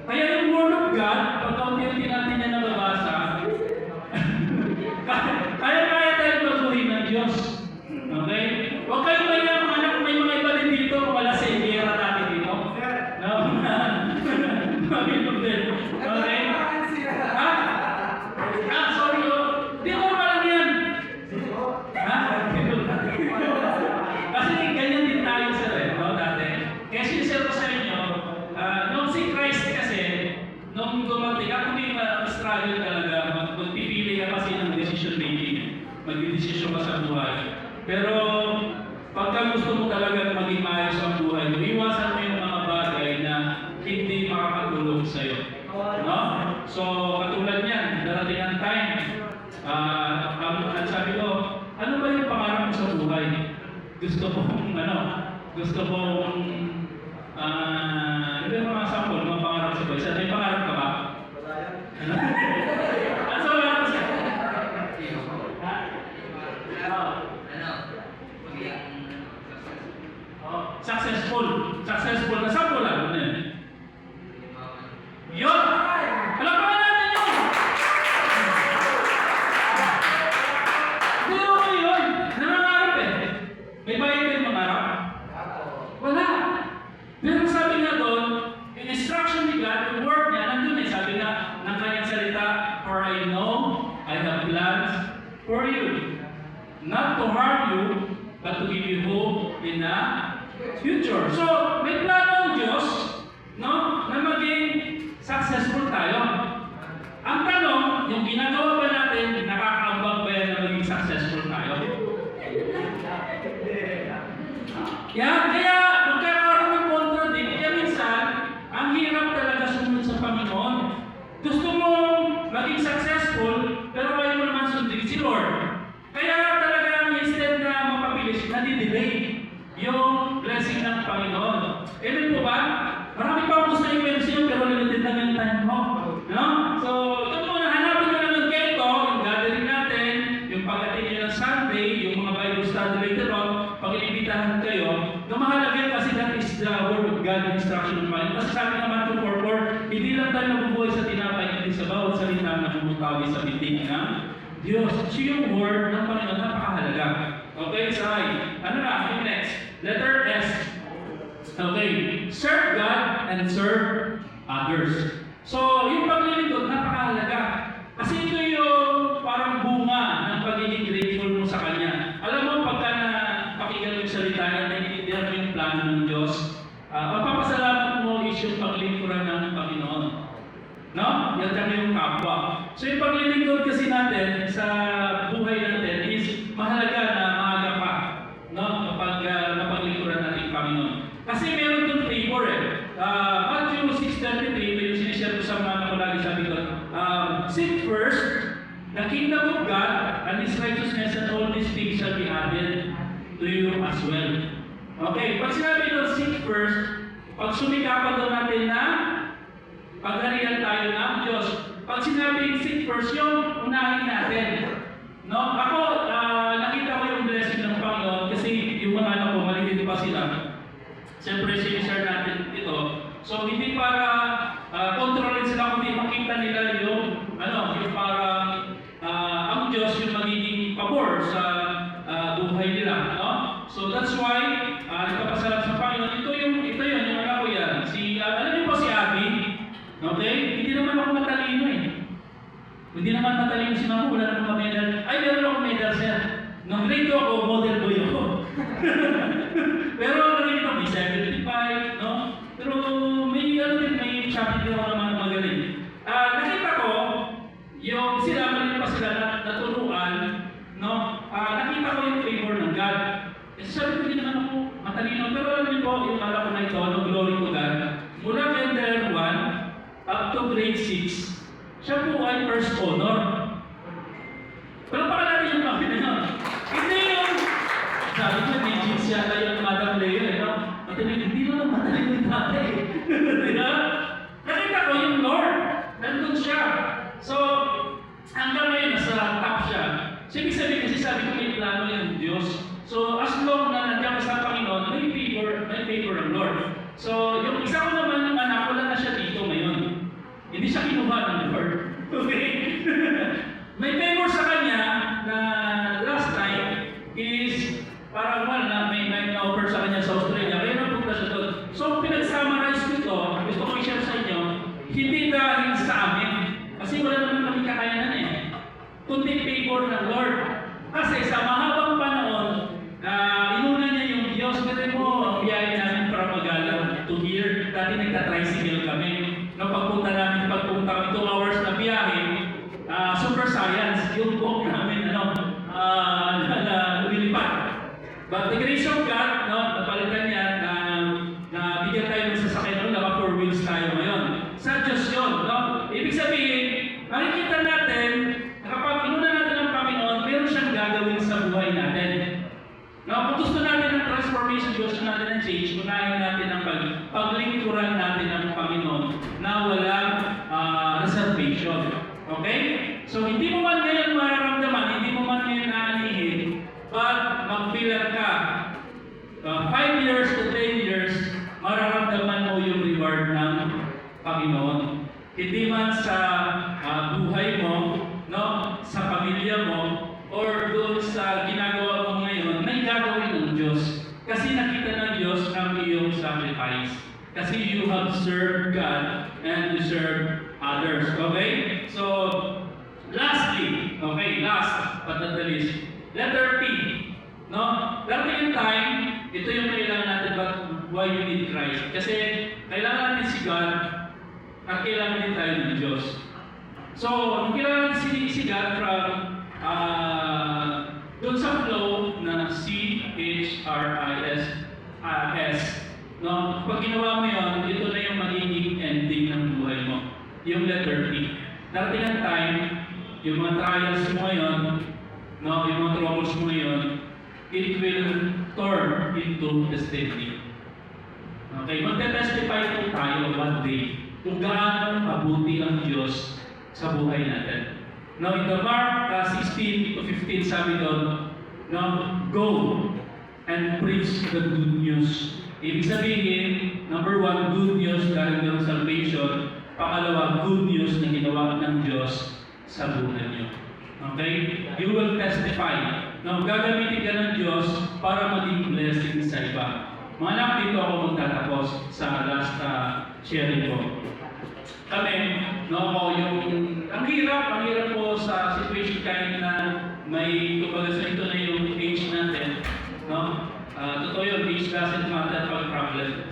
Kaya yung Word of God, pag unti-unti natin yan nababasa, kaya tayong baguhin ng Diyos. Okay? Huwag kayong mayang anak, may mga iba din dito, wala sa Indiera natin dito. No? Okay? Sorry, di ko lang yan. Kasi ganyan din tayo sa dati. Kaya sinisir ko sa inyo, nung si Christ kasi, nung dumating, ako may struggle talaga, magpipili ka kasi ng decision making. Magdidesisyon ka sa buhay. Pero, pagka gusto mo talaga maging maayos ang buhay mo, iwasan mo yung mga bagay na hindi makakatulong sa'yo. No? So, katulad niyan, darating ang time, ang sabi ko, ano ba yung pangarap mo sa buhay? Gusto kong, gusto kong, ano ba yung mga sample, mga pangarap sa buhay? May pangarap ka ba? Ano? Ano sa pangarap mo sa buhay? Successful. Successful na sample lang. Ano yan? Yun! Alam ka natin yun! Hindi mo yun! I have plans for you. Not to harm you, but to give you hope in the future. So, may plano ang Diyos, no, na maging successful tayo. Ang tanong, yung ginagawa ba natin, nakakaambag ba yan na maging successful tayo? Kaya magkakaroon ng contradict. Kaya minsan, ang hirap talaga sumunod sa Panginoon. Gusto mong maging successful, pero ayaw mo naman sundin si Lord. Kaya talaga instead na mapabilis, nadidelay yung blessing ng Panginoon. Amen po ba? Marami pa ako gusto i-mention, pero limited lang yung time mo. No? So, ito muna, hanapin nyo lang ng keto, yung gathering natin, yung pagdating nyo ng Sunday, yung mga Bible study later on, pag inibitahan kayo, no, mahalaga yun kasi that is the word of God, instruction of Panginoon. Kasi sabi naman ito, hindi lang tayo nabubuhay sa tinapay, hindi sa bawat salita na bumutawi sa bibig ng Diyos. So yung word ng Panginoon, napakahalaga. Okay, so ano na, yung next? Letter S. Okay, serve God and serve others. So, yung paglilingkod, napakahalaga. Kasi ito yung parang bunga ng pagiging grateful mo sa Kanya. Alam mo, pagka napakinggan mo yung salita niya, naiintindihan mo yung plano ng Diyos, magpapasalamat mo is yung paglingkuran ng Panginoon. No? Yan kami yung kapwa. So, yung paglilingkod kasi natin sa buhay natin is mahalaga na maaga pa. No? Kapag napaglingkuran natin yung Panginoon. Kasi meron itong favor eh. Matthew 6:33, ito yung sinishare ko sa mga nakulagi sabi ko, seek first the kingdom of God and His righteousness, and all these things shall be added to you as well. Okay, pag sinabi doon seek first, pag sumikapan doon natin na pagharian tayo ng Diyos. Pag sinabi seek first, yung unahin natin. No? Ako, nakita ko yung blessing ng Panginoon kasi yung mga anak ko, maliit pa sila. Siyempre, sinishare natin ito. So, hindi para kontrolin sila, kundi makita nila yung, yung parang ang Diyos yung magiging pabor sa buhay nila. No? So, that's why, nagpapasalamat sa Panginoon. Ito yun, yung anak ko yan. Alam niyo po si Abby, okay? Hindi naman ako matalino eh. Hindi naman matalino si Mama, wala naman medal. Ay, meron ako medal, sir. Nung grade 2 ako, model boy ako. Pero naging ako, may 75, no? Pero may chapter din ako ng mga magaling. Nakita ko, yung sila, mali pa sila naturuan, no? Nakita ko yung favor ng God. Kasi sabi ko, hindi naman ako matalino. Pero alam niyo po, yung alam ko na ito, no, glory to God. Mula Kinder 1 up to grade 6, siya po ay first honor. Pero baka natin yung kami na yun. Hindi yung, sabi ko, digit siya na yung Madam Leo, no? Hindi naman matalino yung tatay. Diba? Nakita ko yung Lord, nandun siya. So, hanggang ngayon, nasa top siya. So, ibig sabihin kasi sabi ko, may plano yung Diyos. So, as long na nandiyan ka sa Panginoon, may favor ng Lord. So, yung isa ko naman ng anak, wala na siya dito ngayon. Hindi siya kinuha ng Lord. Okay? May favor sa kanya na last time is parang may na-offer sa kanya sa Australia. Kaya napunta siya doon. So, pinag-summarize ko ito, gusto ko i-share sa inyo, hindi dahil sa amin. Kasi wala naman kami kakayanan eh. Kundi favor ng Lord. Kasi sa mahabang panahon, inuna niya yung Diyos. Kasi mo, ang biyahe namin para magalang to here. Dati nagta-tricycle kami. No, pagpunta kami 2 hours na biyahe, super science, yung book namin, lumilipat. But the grace of God, no, napalitan niya na bigyan tayo ng sasakyan ng naka 4 wheels tayo ngayon. Sa Diyos yun, no? Ibig sabihin, makikita natin, kapag inuna natin ang Panginoon, meron siyang gagawin sa buhay natin. No, kung gusto natin ng transformation, gusto natin ng change, unahin natin ang paglingkuran natin ng Panginoon na walang reservation. Okay? So, hindi mo man ngayon mararamdaman, hindi mo man ngayon naanihin, but magbilang ka, 5 years to 10 years, mararamdaman mo yung reward ng Panginoon. Hindi man sa buhay mo, no, sa pamilya mo, or doon sa ginagawa mo ngayon, may gagawin ng Diyos. Kasi nakita ng Diyos ang iyong sacrifice. Kasi you have served God and you serve others. Okay? So, Lastly, okay, last but not the least, letter T. No? Darating yung time, ito yung kailangan natin why we need Christ. Kasi kailangan natin si God at kailangan din tayo ng Diyos. So, ang kailangan si God from doon sa flow na C-H-R-I-S, no? Pag ginawa mo yun, ito na yung magiging ending ng buhay mo. Yung letter T. Darating ang time, yung mga trials mo ngayon, no, yung mga troubles mo ngayon, it will turn into destiny. Okay, magte-testify po tayo one day kung gaano mabuti ang Diyos sa buhay natin. Now, in the Mark 16 to 15, sabi doon, now, go and preach the good news. Ibig sabihin, number one, good news galing ng salvation. Pangalawa, good news na ginawa ng Diyos sa buhay niyo. Okay? You will testify. Now, gagamitin ka ng Diyos para maging blessing sa iba. Mga anak, dito ako magtatapos sa last sharing ko. Kami, no, ang hirap po sa situation kahit na may, kumbaga sa ito na yung age natin, no? Totoo yun, age doesn't matter pag problem.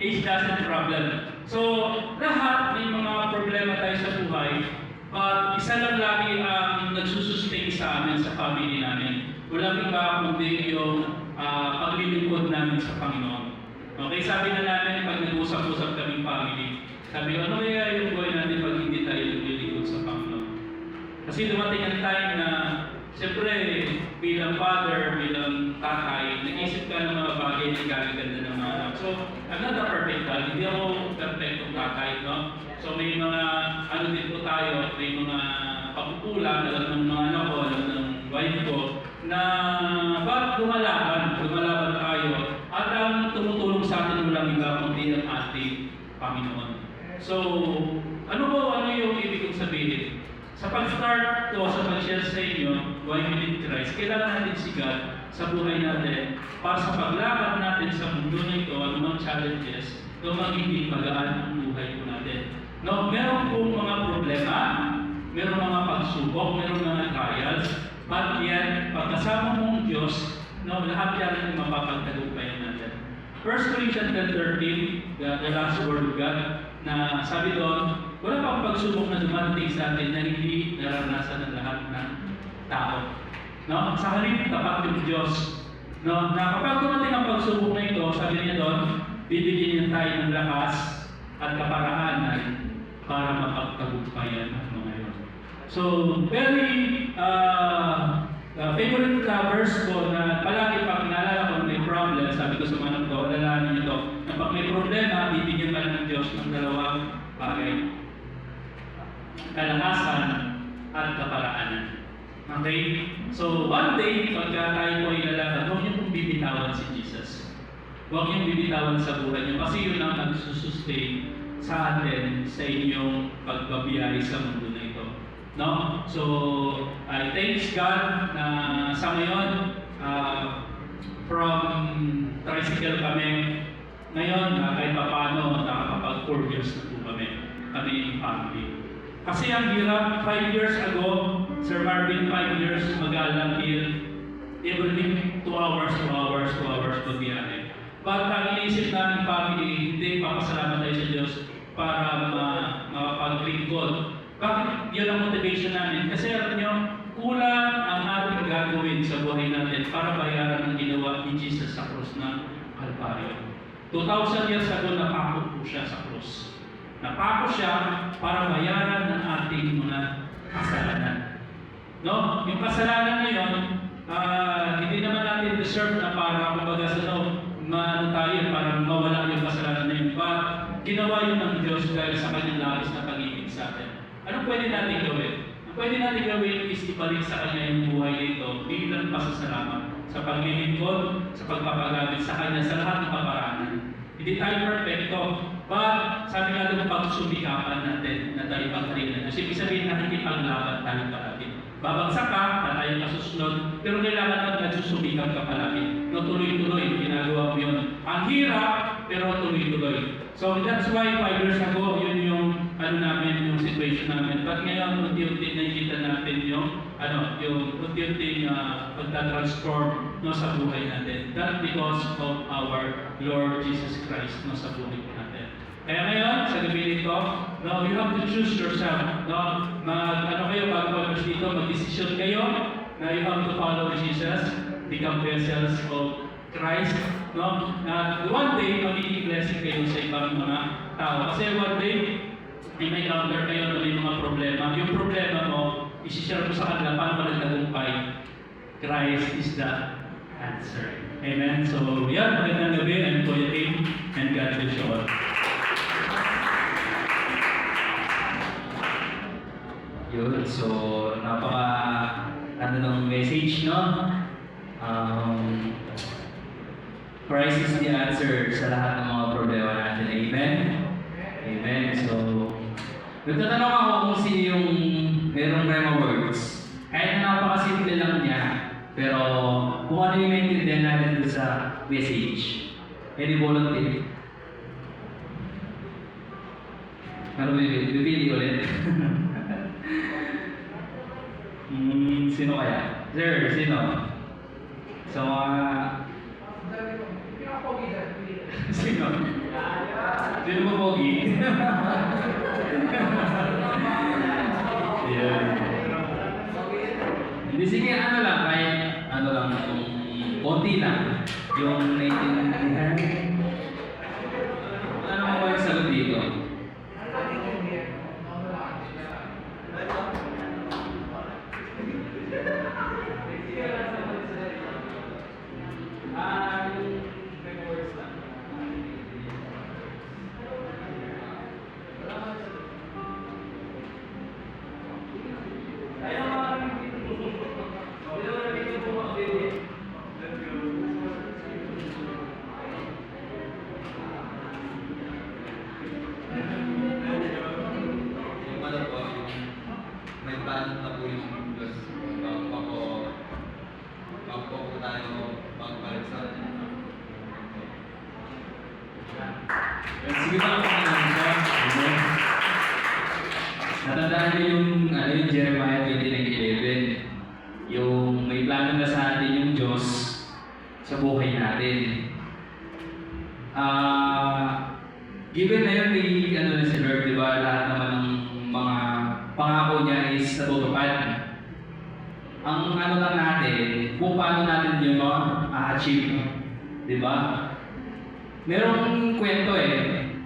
Age doesn't problem. So, lahat may mga problema tayo sa buhay, but isa lang lagi ang nagsusustain sa amin, sa family namin. Walang iba kundi yung paglilingkod namin sa Panginoon. Okay, sabi na namin pag nag-usap-usap kaming family, sabi ko, ano kaya yung buhay natin pag hindi tayo naglilingkod sa Panginoon? Kasi dumating ang time na, siyempre, bilang father, bilang tatay, nag-isip ka ng mga bagay na gagaganda ng mga anak. So, I'm not a perfect dad. Hindi ako perfectong tatay, no? So, may mga, ano din po tayo, may mga pagkukulang, alam ng mga anak ko, alam ng wife ko, na ba't lumalaban tayo, at ang tumutulong sa atin walang iba kundi ang ating Panginoon. So, ano yung ibig kong sabihin? Sa pag-start to, sa pag-share sa inyo, why we need Christ, kailangan natin si God sa buhay natin para sa paglakad natin sa mundo na ito, anumang challenges, no, magiging magaan ang buhay po natin. No, meron pong mga problema, meron mga pagsubok, meron mga trials, but yan, pagkasama mong Diyos, no, lahat yan ang mapapagtagumpayan natin. 1 Corinthians 10:13, the last word of God, na sabi doon, wala pang pagsubok na dumating sa atin na hindi naranasan ng lahat ng tao. No? Sa halip, tapat yung Diyos. No? Na kapag dumating ang pagsubok na ito, sabi niya doon, bibigyan niya tayo ng lakas at kaparaanan para mapagtagumpayan ang mga yun. So, very favorite verse ko na palagi pag naalala ko may problem, sabi ko sa mga anak ko, alalahanin niyo ito, na pag may problema, bibigyan ka ng Diyos ng dalawang bagay. Kalakasan at kaparaanan. Okay? So, one day, pagka tayo po ay lalakad, huwag niyo pong bibitawan si Jesus. Huwag niyo bibitawan sa buhay niyo kasi yun ang nagsusustain sa atin sa inyong pagbabiyahe sa mundo na ito. No? So, I thank God na sa ngayon, from tricycle kami, ngayon, kahit pa paano, nakakapag 4 years na po kami yung family. Kasi ang hirap, 5 years ago, Sir Marvin, 5 years, mag-alang here, everything 2 hours po biyahe. But ang inisip namin family, hindi, papasalamat tayo sa Diyos para makapaglingkod. Bakit yun ang motivation namin? Kasi alam nyo, kulang ang ating gagawin sa buhay natin para bayaran ang ginawa ni Jesus sa krus ng Kalbaryo. 2,000 years ago, napako po siya sa krus. Napako siya para bayaran ng ating mga kasalanan. No? Yung kasalanan na yun, hindi naman natin deserve na para kumbaga sa para mawala yung kasalanan na yun. But ginawa yun ng Diyos dahil sa kanyang labis na pag-ibig sa atin. Anong pwede natin gawin? Ang pwede natin gawin is ibalik sa kanya yung buhay nito bilang pasasalamat sa paglilingkod, sa pagpapagamit sa kanya sa lahat ng kaparaanan. Hindi tayo perfecto, but sabi nga doon pagsumikapan natin na tayo pagkarin. Kasi ibig sabihin nakikipaglaban tayo palagi. Babagsak ka, na tayo kasusunod, pero kailangan natin nagsusumikap ka palagi. No, tuloy-tuloy, ginagawa mo yun. Ang hirap, pero tuloy-tuloy. So that's why 5 years ago, yun yung ano namin, yung situation namin. But ngayon, unti-unti nakikita natin yung unti-unti pagta-transform no, sa buhay natin. That because of our Lord Jesus Christ no, sa buhay natin. Kaya ngayon, sa gabi nito, no, you have to choose yourself. No? Kayo, bago dito, mag-decision kayo na you have to follow Jesus, become vessels of Christ. No? At one day, magiging blessing kayo sa ibang mga tao. Kasi one day, may encounter kayo na may mga problema. Yung problema mo, isi-share mo sa kanila paano ka nagtagumpay. Christ is the answer. Amen? So, yan, magandang gabi. I'm Kuya Tim, and God bless you all. Yun, so ng message, no? Christ is the answer sa lahat ng mga problema natin. Amen? Amen. So, nagtatanong ako kung sino yung merong rema words. Kahit na napakasimple lang niya, pero kung ano yung maintindihan natin doon sa message. Any volunteer? Ano bibili ulit? Sino kaya? Sir, sino? So, sino? Sino mo pogi? Yeah. Hindi, sige, ano lang, kahit ano lang, yung konti lang, yung naiintindihan. Ano mo ba yung sagot dito? Sige pa lang kung natandaan niyo yung Jeremiah 29:11. Yung may plano na sa atin yung Diyos sa buhay natin. Given na yun, may na si Lord, di ba? Lahat naman ng mga pangako niya is natutupad. Ang lang natin, kung paano natin yun a-achieve. Di ba? Merong kwento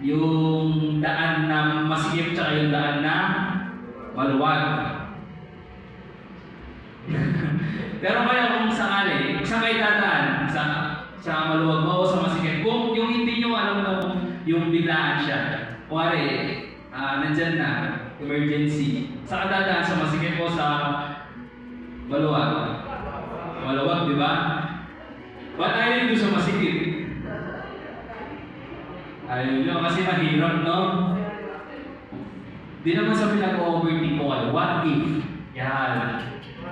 yung daan na masikip tsaka yung daan na maluwag. Pero kaya kung sakali, saan kayo dadaan? Sa maluwag ba o sa masikip? Kung yung hindi nyo alam na yung biglaan siya, kuwari, nandyan na, emergency, saan ka dadaan? Sa masikip o sa maluwag? Maluwag, di ba? Ba't ayaw nyo sa masikip? Ayaw nyo, kasi mahirap, no? Di naman sa pinag-overthink ko kayo. What if? Yan.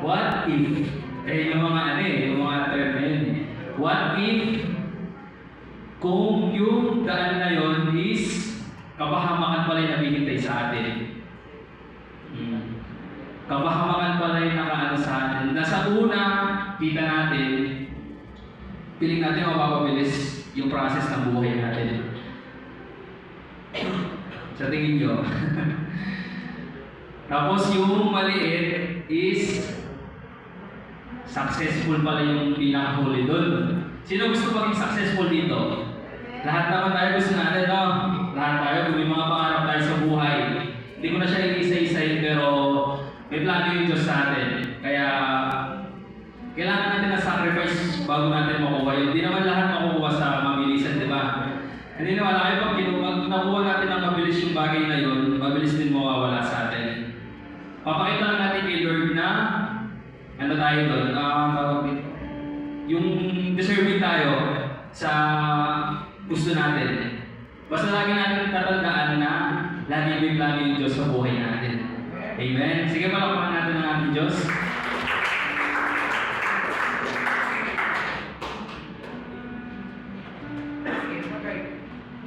What if? Yung mga yung mga term na yun. What if kung yung daan na yun is kapahamakan pala yung nabihintay sa atin? Kapahamakan pala yung nakaano sa atin. Nasa una, kita natin, piling natin mapapabilis yung process ng buhay natin. Sa tingin nyo. Tapos yung maliit is successful pala yung pinakahuli doon. Sino gusto maging successful dito? Lahat naman tayo gusto natin, no? Lahat tayo, kung may mga pangarap tayo sa buhay. Hindi ko na siya isa-isahin, pero may plano yung Diyos sa atin. Kaya kailangan natin na sacrifice bago natin makuha yun. Hindi naman lahat makukuha sa mabilisan, di ba? Hindi naman kayo pag nakuha natin ang mabilis yung bagay na yun, mabilis din mawawala sa atin. Papakita lang natin kay Lord na ano tayo doon, yung deserving tayo sa gusto natin. Basta lagi natin tatandaan na lagi may plano yung Diyos sa buhay natin. Amen? Sige, palakpakan natin ang ating Diyos.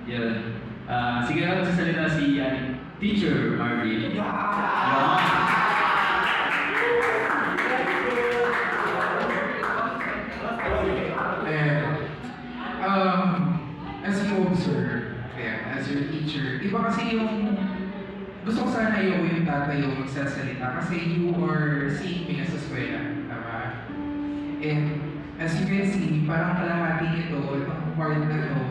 Yun. Sige, magsasalita si teacher. Marvin. And, as you observe, as your teacher, iba kasi yung gusto ko sana yung tatay yung magsasalita kasi you are seeing me as a eskwela, tama? And as you can see, parang kalahati nito, itong part na to,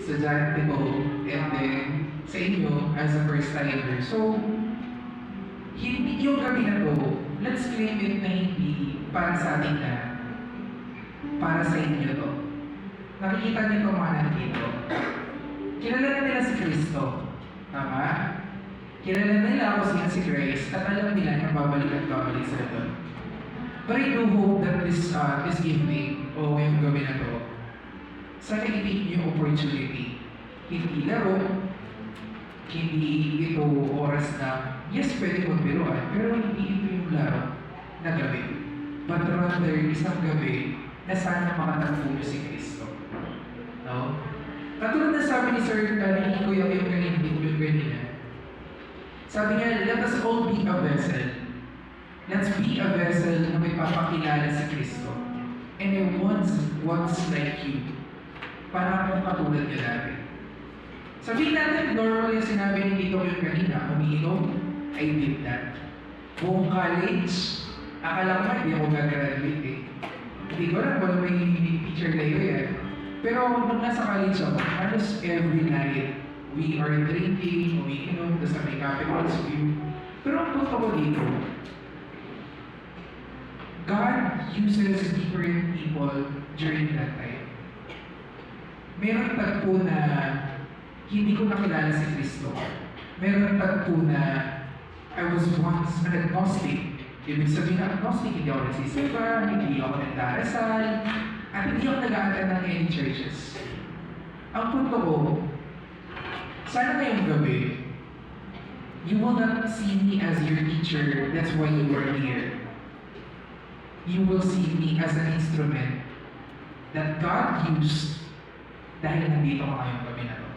estudyante ko, and then sa inyo as a first timer. So, hindi yung gabi na to, let's claim it na hindi para sa atin na, para sa inyo to. Nakikita niyo itong mga nandito. Kilala na nila si Kristo. Tama? Kilala nila ako si Grace at alam nila na babalik at babalik sila doon. But I do hope that this evening o ngayong gabi na to, sana i-take niyo yung opportunity. Hindi laro, hindi ito oras na, yes, pwede magbiruan, pero hindi ito yung laro na gabi. But rather, isang gabi na sana makatagpo niyo si Kristo. No? Katulad na sabi ni Sir, ni Kuya yung kanina, sabi niya, let us all be a vessel. Let's be a vessel na may papakilala si Kristo. And I once like you. Para akong katulad niya dati. Sabihin natin, normal yung sinabi ni Tito yung kanina, umiinom, I did that. Buong college, akala ko hindi ako gagraduate eh. Hindi ko lang kung may teacher kayo yan. Pero nung nasa college ako, halos every night, we are drinking, umiinom, tapos may capitals view. Pero ang punto ko dito, God uses different people during that time. Meron tagpo na hindi ko nakilala si Kristo. Meron tagpo na I was once an agnostic. Ibig sabihin na agnostic, hindi ako nagsisimba, hindi ako nagdarasal, at hindi ako nag-a-attend ng any churches. Ang punto ko, sana ngayong gabi, you will not see me as your teacher, that's why you are here. You will see me as an instrument that God used dahil nandito ka ngayong gabi na to.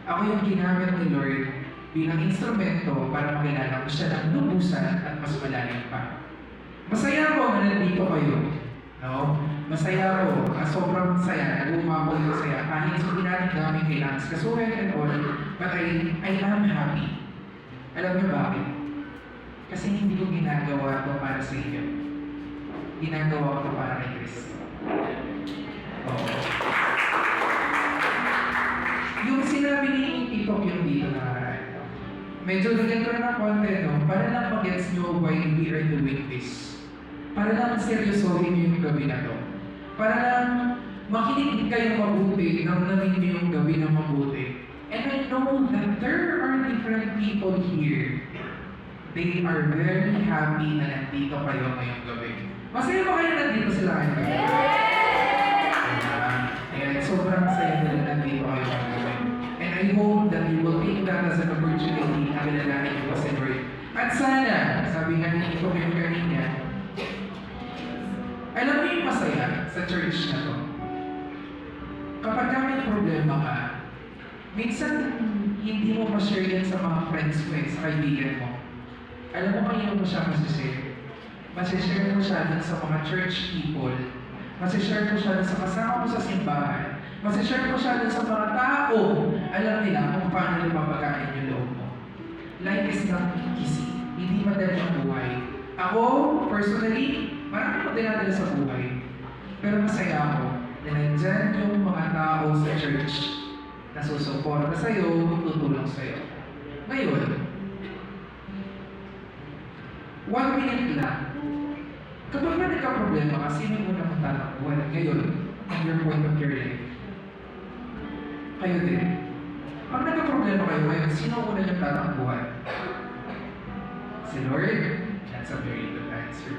Ako yung ginamit ni Lord bilang instrumento para makilala ko siya ng lubusan at mas malalim pa. Masaya ako na nandito kayo. No? Masaya ako. Sobrang saya. Nag-umabol ng saya. Kahit hindi natin namin kailangan kasuhin and all, but I am happy. Alam niyo bakit? Kasi hindi ko ginagawa ito para sa inyo. Ginagawa ko para kay Kristo. Oo. Yung sinabi ni Tito yung dito na medyo lagyan ko na ng konti, no? Para lang mag-gets nyo why we are doing this. Para lang seryosohin nyo yung gabi na to. Para lang makinig kayo mabuti, namnamin nyo yung gabi na mabuti. And I know that there are different people here. They are very happy na nandito kayo ngayong gabi. Masaya ba kayo nandito sila ngayong gabi? Ayan, sobrang saya na nandito kayo ngayong gabi. And I hope that you will take that as an opportunity na kilalanin ko si Lord. At sana, sabi nga ni Ito yung kanina, alam mo yung masaya sa church na to. Kapag may problema ka, minsan hindi mo ma-share yan sa mga friends mo, sa kaibigan mo. Alam mo kanino mo siya masishare? Masishare mo siya dun sa mga church people. Masishare mo siya dun sa kasama mo sa simbahan. Masishare mo siya dun sa mga tao. Alam nila kung paano lumabagain yung loob mo. Life is not easy. Hindi madali ang buhay. Ako, personally, marami ko dinadala sa buhay. Pero masaya ako na nandyan yung mga tao sa church na susuporta sa'yo, tutulong sa'yo. Ngayon, 1 minute lang. Kapag na nagka-problema ka, sino mo na matatakbuhan ngayon on your point of your life? Kayo din. Pag nagka-problema kayo ngayon, sino mo na yung tatakbuhan? Si Lord? That's a very good answer.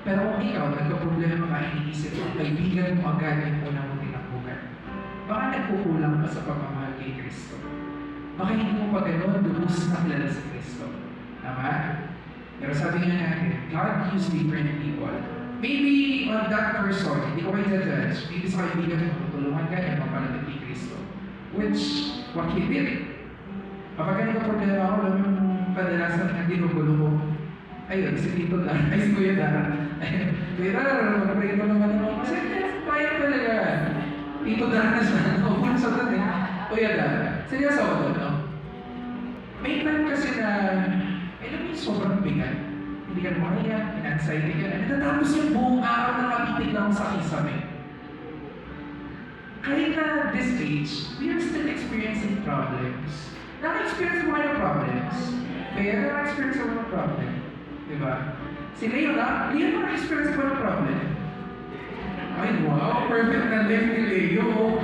Pero kung ikaw, nagka-problema ka, iniisip mo, kaibigan mo agad yung una mo tinakbuhan. Baka nagkukulang ka sa pagmamahal kay Kristo. Baka hindi mo pa gano'n, lubos na kilala sa Kristo. Tama? Pero sabi nga natin, God used different people. Maybe on that person, hindi ko kayo judge, maybe sa kaibigan mo, tutulungan ka niya mapalapit kay Kristo. Which, what he did. Kapag ganun ka problema ako, alam mo, kadalasan na ginugulo ko, ayun, si Tito Dara, ay si Kuya Dara. Ayun, Kuya Dara, mag-pray ko naman ako. Kasi kaya talaga. Tito Dara na siya, ano, sa tatin. Kuya Dara, seryoso ako doon, no? May time kasi na, alam mo yung sobrang bigat. Hindi ka makaya, in-anxiety ka. Natatapos yung buong araw na kapitig lang sa kisame. Kahit na this age, we are still experiencing problems. Naka-experience mo kayo ng problems. Kaya naka-experience mo ng problem. Diba? Si Leo na, Leo na naka-experience mo ng problem. Ay, wow, perfect na life ni Leo.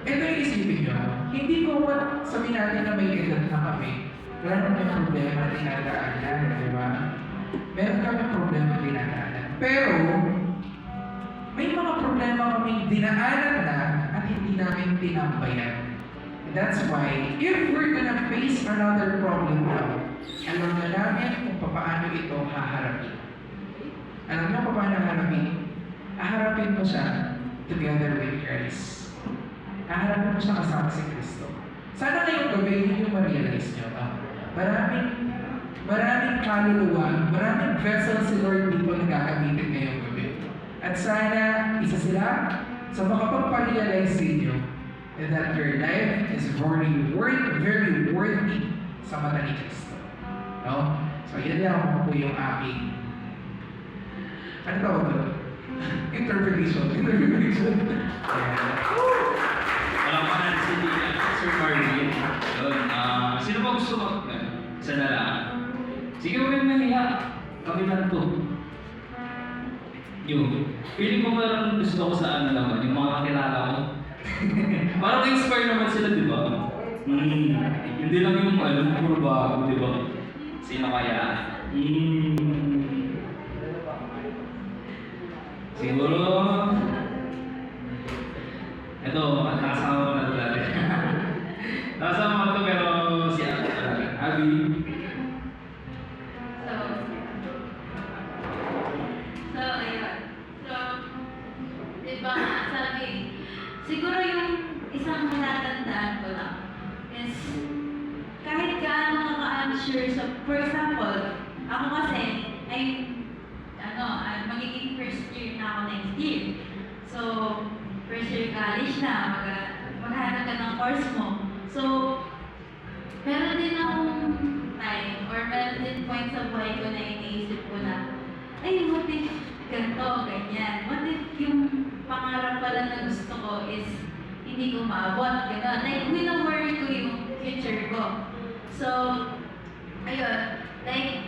Ito yung isipin nyo. Hindi ko sabihin natin na may edad na kami. Wala naman yung problema na dinadaanan, di ba? Meron kami problema na dinadaanan. Pero, may mga problema kaming dinaanan na at hindi namin tinambayan. That's why, if we're gonna face another problem now, alam na namin kung paano ito haharapin. Alam niyo kung paano haharapin? Haharapin mo siya together with Christ. Haharapin mo siya kasama si Kristo. Sana ngayong gabi, yun yung ma-realize nyo. Maraming kaluluwa, maraming vessels si Lord dito na gagamitin ngayong gabi. At sana, isa sila sa makapagpa-realize sa inyo that your life is very worthy sa mata ni Kristo. No? So, yan lang po yung aking ano tawag doon? Interpretation. Palamahan si Sir Marvin. Yun. Sino ba gusto mo? Isa na lang. Sige, huwag kayong nahiya. Kami na ito. Yung, feeling ko parang gusto ko sa ano naman, yung mga kakilala ko. Parang inspire naman sila, di ba? Hindi lang yung puro bago, di ba? Sino kaya? Siguro, ito, nakasama ko na ito dati. Nakasama ko ito pero si Abby. So, ayun. So, diba nga, sabi, siguro yung isang natatandaan ko lang is kahit gaano ka-unsure sa, for example, ako kasi ay magiging first year na ako next year. So, first year college na, maghanap ka ng course mo. So, meron din akong time or meron din point sa buhay ko na iniisip ko na, ay, what if ganito, ganyan? What if yung pangarap pala na gusto ko is hindi ko maabot, gano'n. Like, wino-worry ko yung future ko. So, ayun, like,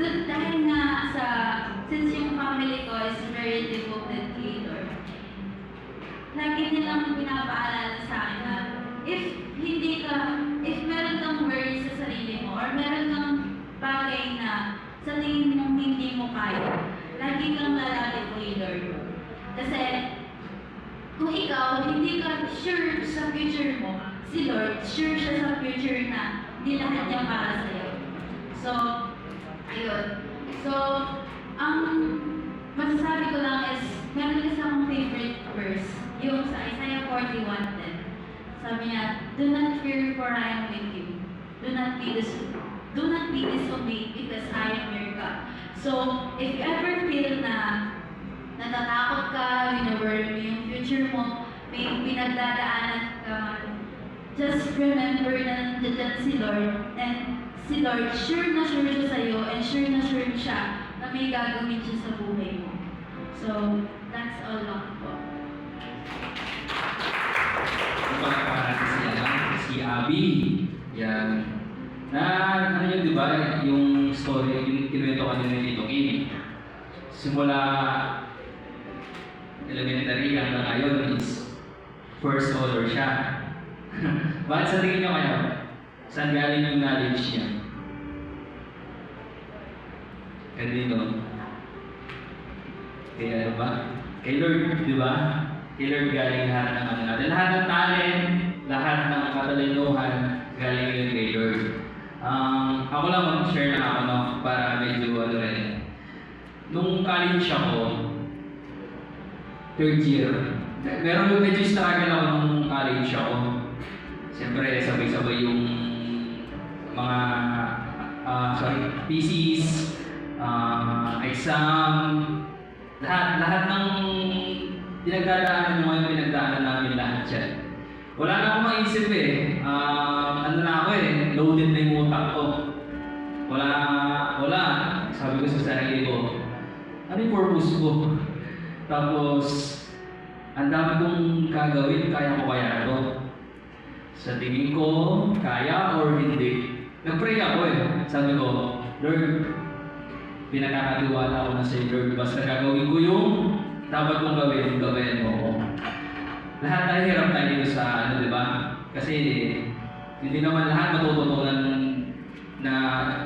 dahil nga since yung family ko is very devoted kay Lord, lagi nilang pinapaalala sa akin na if meron kang worry sa sarili mo or meron kang bagay na sa tingin mo hindi mo kaya, lagi kang lalapit kay Lord. Kasi kung ikaw hindi ka sure sa future mo, si Lord sure siya sa future na nilahat niya para sa'yo. So, ayun. So, ang masasabi ko lang is, meron kasi akong favorite verse, yung sa Isaiah 41:10. Sabi niya, do not fear for I am with you. Do not be dismayed because I am your God. So, if you ever feel na natatakot ka, wino-worry mo yung future mo, may pinagdadaanan ka, just remember na nandiyan si Lord, and si Lord, sure na sure siya sa'yo, and sure na sure siya na may gagawin siya sa buhay mo. So, that's all lang po. Si Abby. Yan. Ano yun, di ba? Yung story, yung kinuwento kanina ni Tito Kim. Simula elementary hanggang ngayon is first order siya. Bakit sa tingin nyo kaya? Saan galing yung knowledge niya? Kanino? Kaya ano ba? Kay Lord, di ba? Kay Lord galing lahat ng ano natin. Lahat ng talent, lahat ng katalinuhan, galing yun kay Lord. Ako lang mag-share na ako, no? Para medyo ano rin. Nung college ako, third year, meron medyo struggle ako nung college ako. Siyempre, sabay-sabay yung mga thesis, exam, lahat ng pinagdadaanan mo ngayon, pinagdaanan namin lahat yan. Wala na akong maisip eh. Ano na ako eh, loaded na yung utak ko. Wala. Sabi ko sa sarili ko, ano yung purpose ko? Tapos, ang dami kong gagawin, kaya ko kaya ito. Sa tingin ko, kaya or hindi. Nag-pray ako eh. Sabi ko, Lord, pinagkakatiwala ko na sa Lord. Basta gagawin ko yung dapat kong gawin mo ko. Lahat tayo hirap tayo dito sa ano, di ba? Kasi hindi naman lahat matututunan na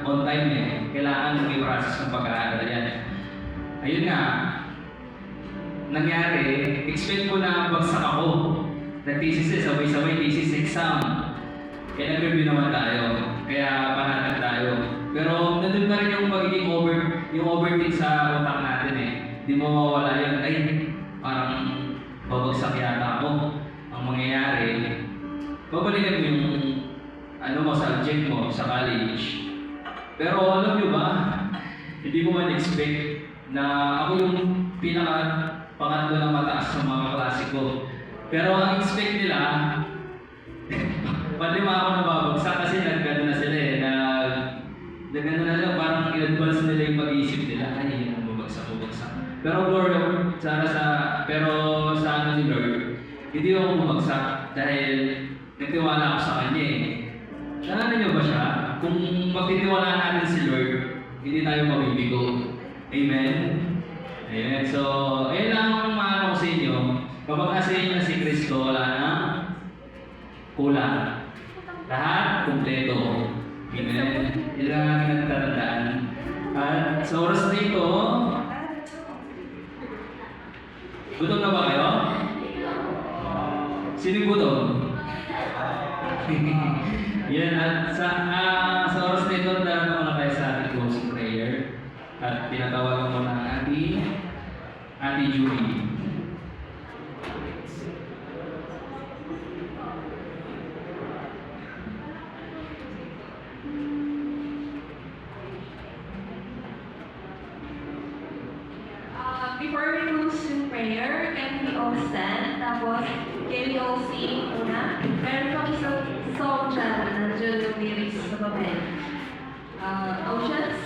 on time eh. Kailangan may process ng pag-aaral yan. Ayun nga, nangyari, expect ko na bagsak ako. Nag-thesis eh, sabay-sabay thesis exam. Kaya nag-review naman tayo. Kaya panatag tayo. Pero nandun na rin yung magiging overthink sa utak natin eh. Di mo mawala yun. Ay, parang babagsak yata ako. Ang mangyayari, babalikan mo yung subject mo sa college. Pero alam nyo ba, hindi ko man expect na ako yung pangatlo na mataas sa mga klase ko. Pero ang expect nila, panlima ako nababagsak kasi nagkano na sila eh. Nagkano na sila, parang in-advance nila yung pag-iisip nila. Ay, yun ang babagsak. Pero Lord, pero sa ano ni Lord, hindi ako bumagsak dahil nagtiwala ako sa Kanya eh. Naalala niyo ba siya? Kung magtitiwalaan natin si Lord, hindi tayo mabibigo. Amen? Amen. So, ayun lang ang maano ko sa inyo. Kapag nasa inyo si Kristo, wala na kulang. Lahat, kumpleto. Amen. Yun lang ang aking natatandaan. At sa oras na ito, gutom na ba kayo? Sino gutom? Yan, at sa oras na ito, darating muna tayo sa ating closing prayer. At pinatawagan ko na ang Ate Julie. Before we close in prayer, can we all stand? Tapos, can we all sing una? Meron pang isang song dyan, nandiyan yung lyrics sa papel. Oceans?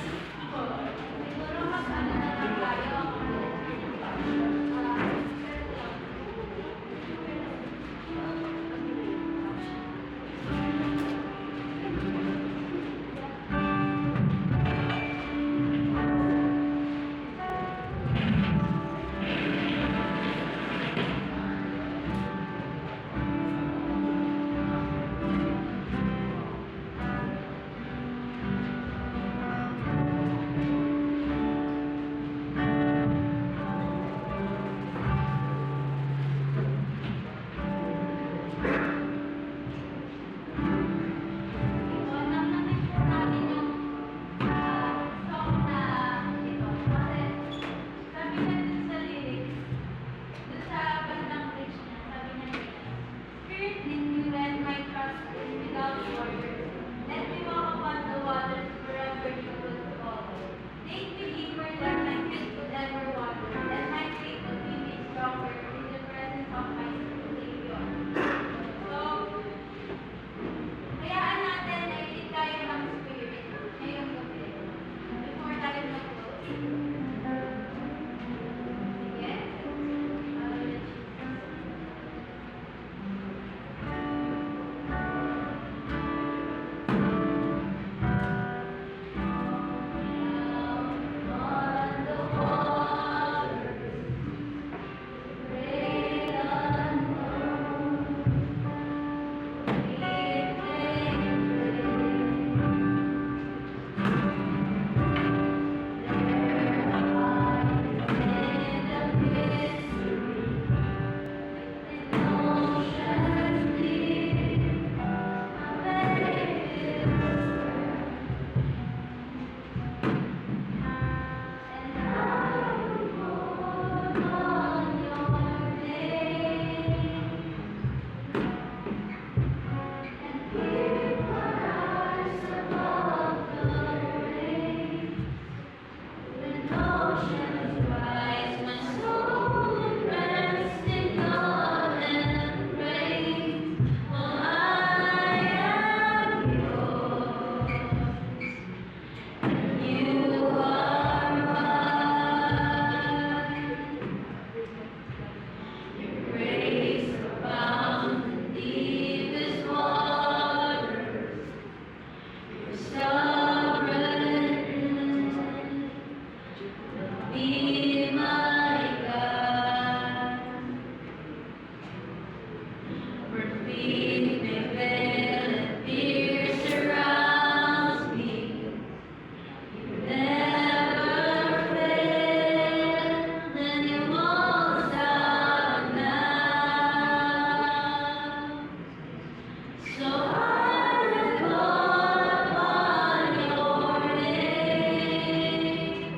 be my God. Where faith may fail and fear surrounds me, you never fail, and you won't stop now. So I will call upon your name.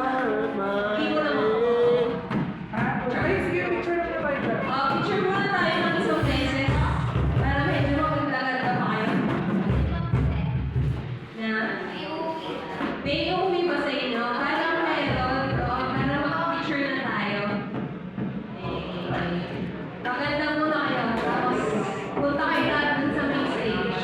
Hindi ko naman ako. Ay, sige, picture na tayo dyan. Picture muna tayo ng isang beses. Para medyo maglagan pa kayo. Na? May uuwi ba sa inyo? Parang meron. Para mag-picture na tayo. Maganda muna kayo. Tapos, punta kayo lahat dun sa main stage.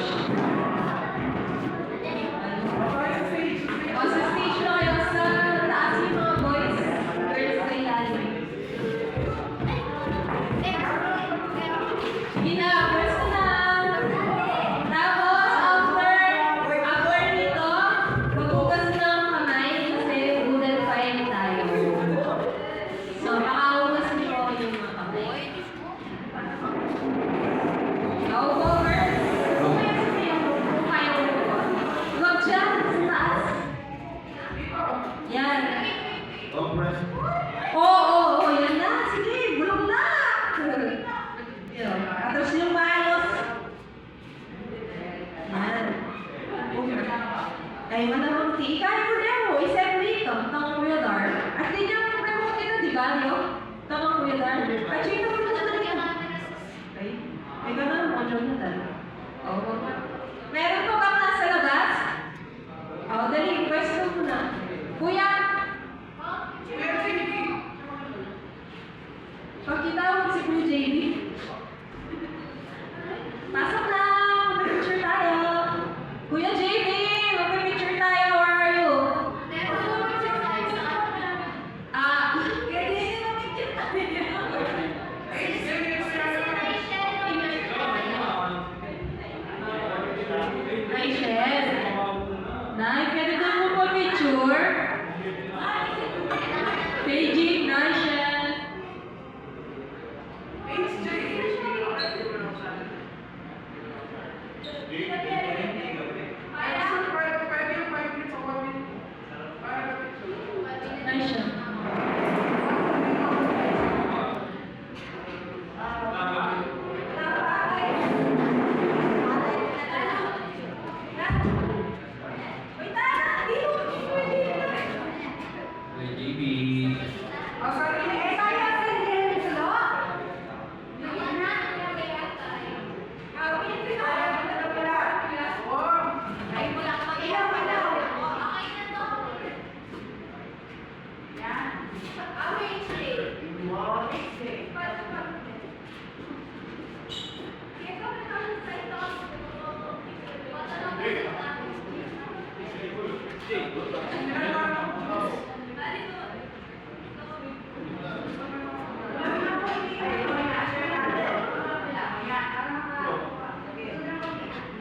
O, sa stage na kayo. Sa taas yung mga boys. Girls sa ilalim. Sige na, pwesto na. Tapos, after nito, maghugas na ang kamay kasi budal file tayo. So, makahugas niyo po yung mga kamay. Go, go, girls! Kung kaya mo po. Huwag dyan, sa taas. Yan. Oo, yan na. Sige, bulong na. Tapos yung manos. Yan. Ay, manamang ti. Kaya mo demo. Iset mo ito. Tangang Kuya Dar. At din yung remote ito, di ba, Leo? Tangang Kuya Dar. Ay, check mo ito na rin. Okay. Ay, ganun mo. Diyan na dala. Oo. Meron pa bang nasa labas? Oo, dali. Pwesto mo na. Kuya! Pagkitawag si Kuya JB. Pasok na! Mag-picture tayo! Kuya JB! Mag-picture tayo! Where are you? Rachel! Nay, pwede ko mo po picture? Paging, Rachel! Rachel. Hey, JB.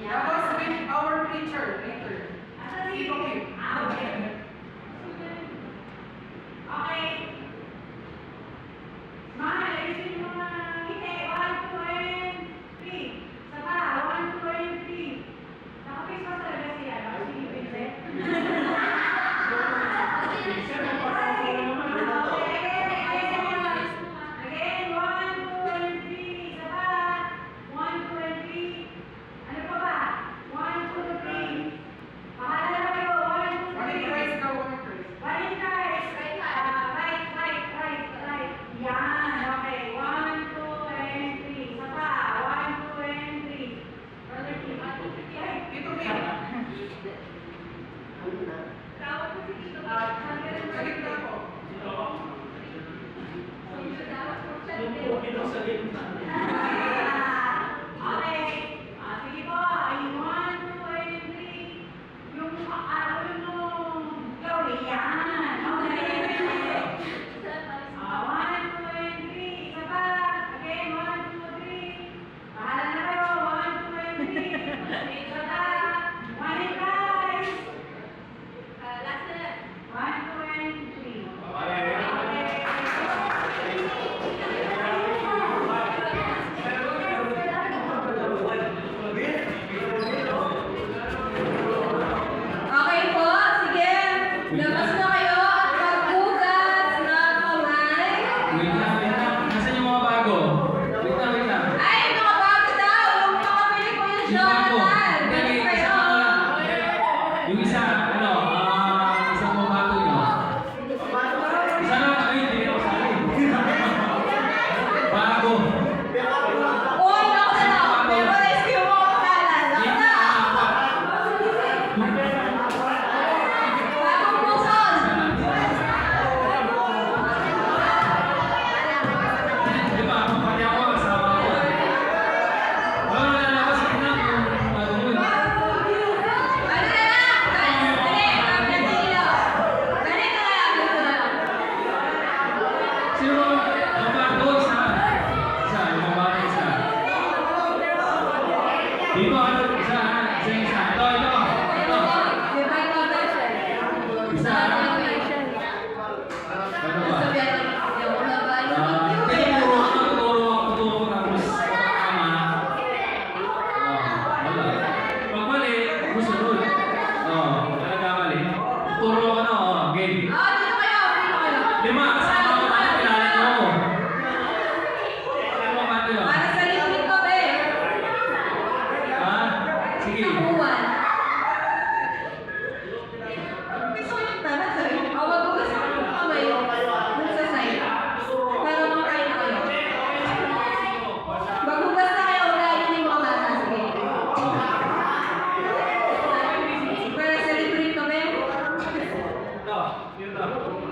Tapos with our preacher later. Isa. Ano ba? Tuturo ako tapos tama. Wala. Pag mali, susunod. Talaga mali. Turo ko na, game. 5, kasama ko na kilala mo. Ano ba ba ito? Para sa liquid ko, be. Ha? Sige. Nakuwan. Gusto ko yung tara sa'yo. Wag ko kasi kung kamay dun sa side. Pero makakain na kayo. Maghugas na kayo, unahin yung mga bata. Sige. Para sa liquid ko, be. Ito, yun daw.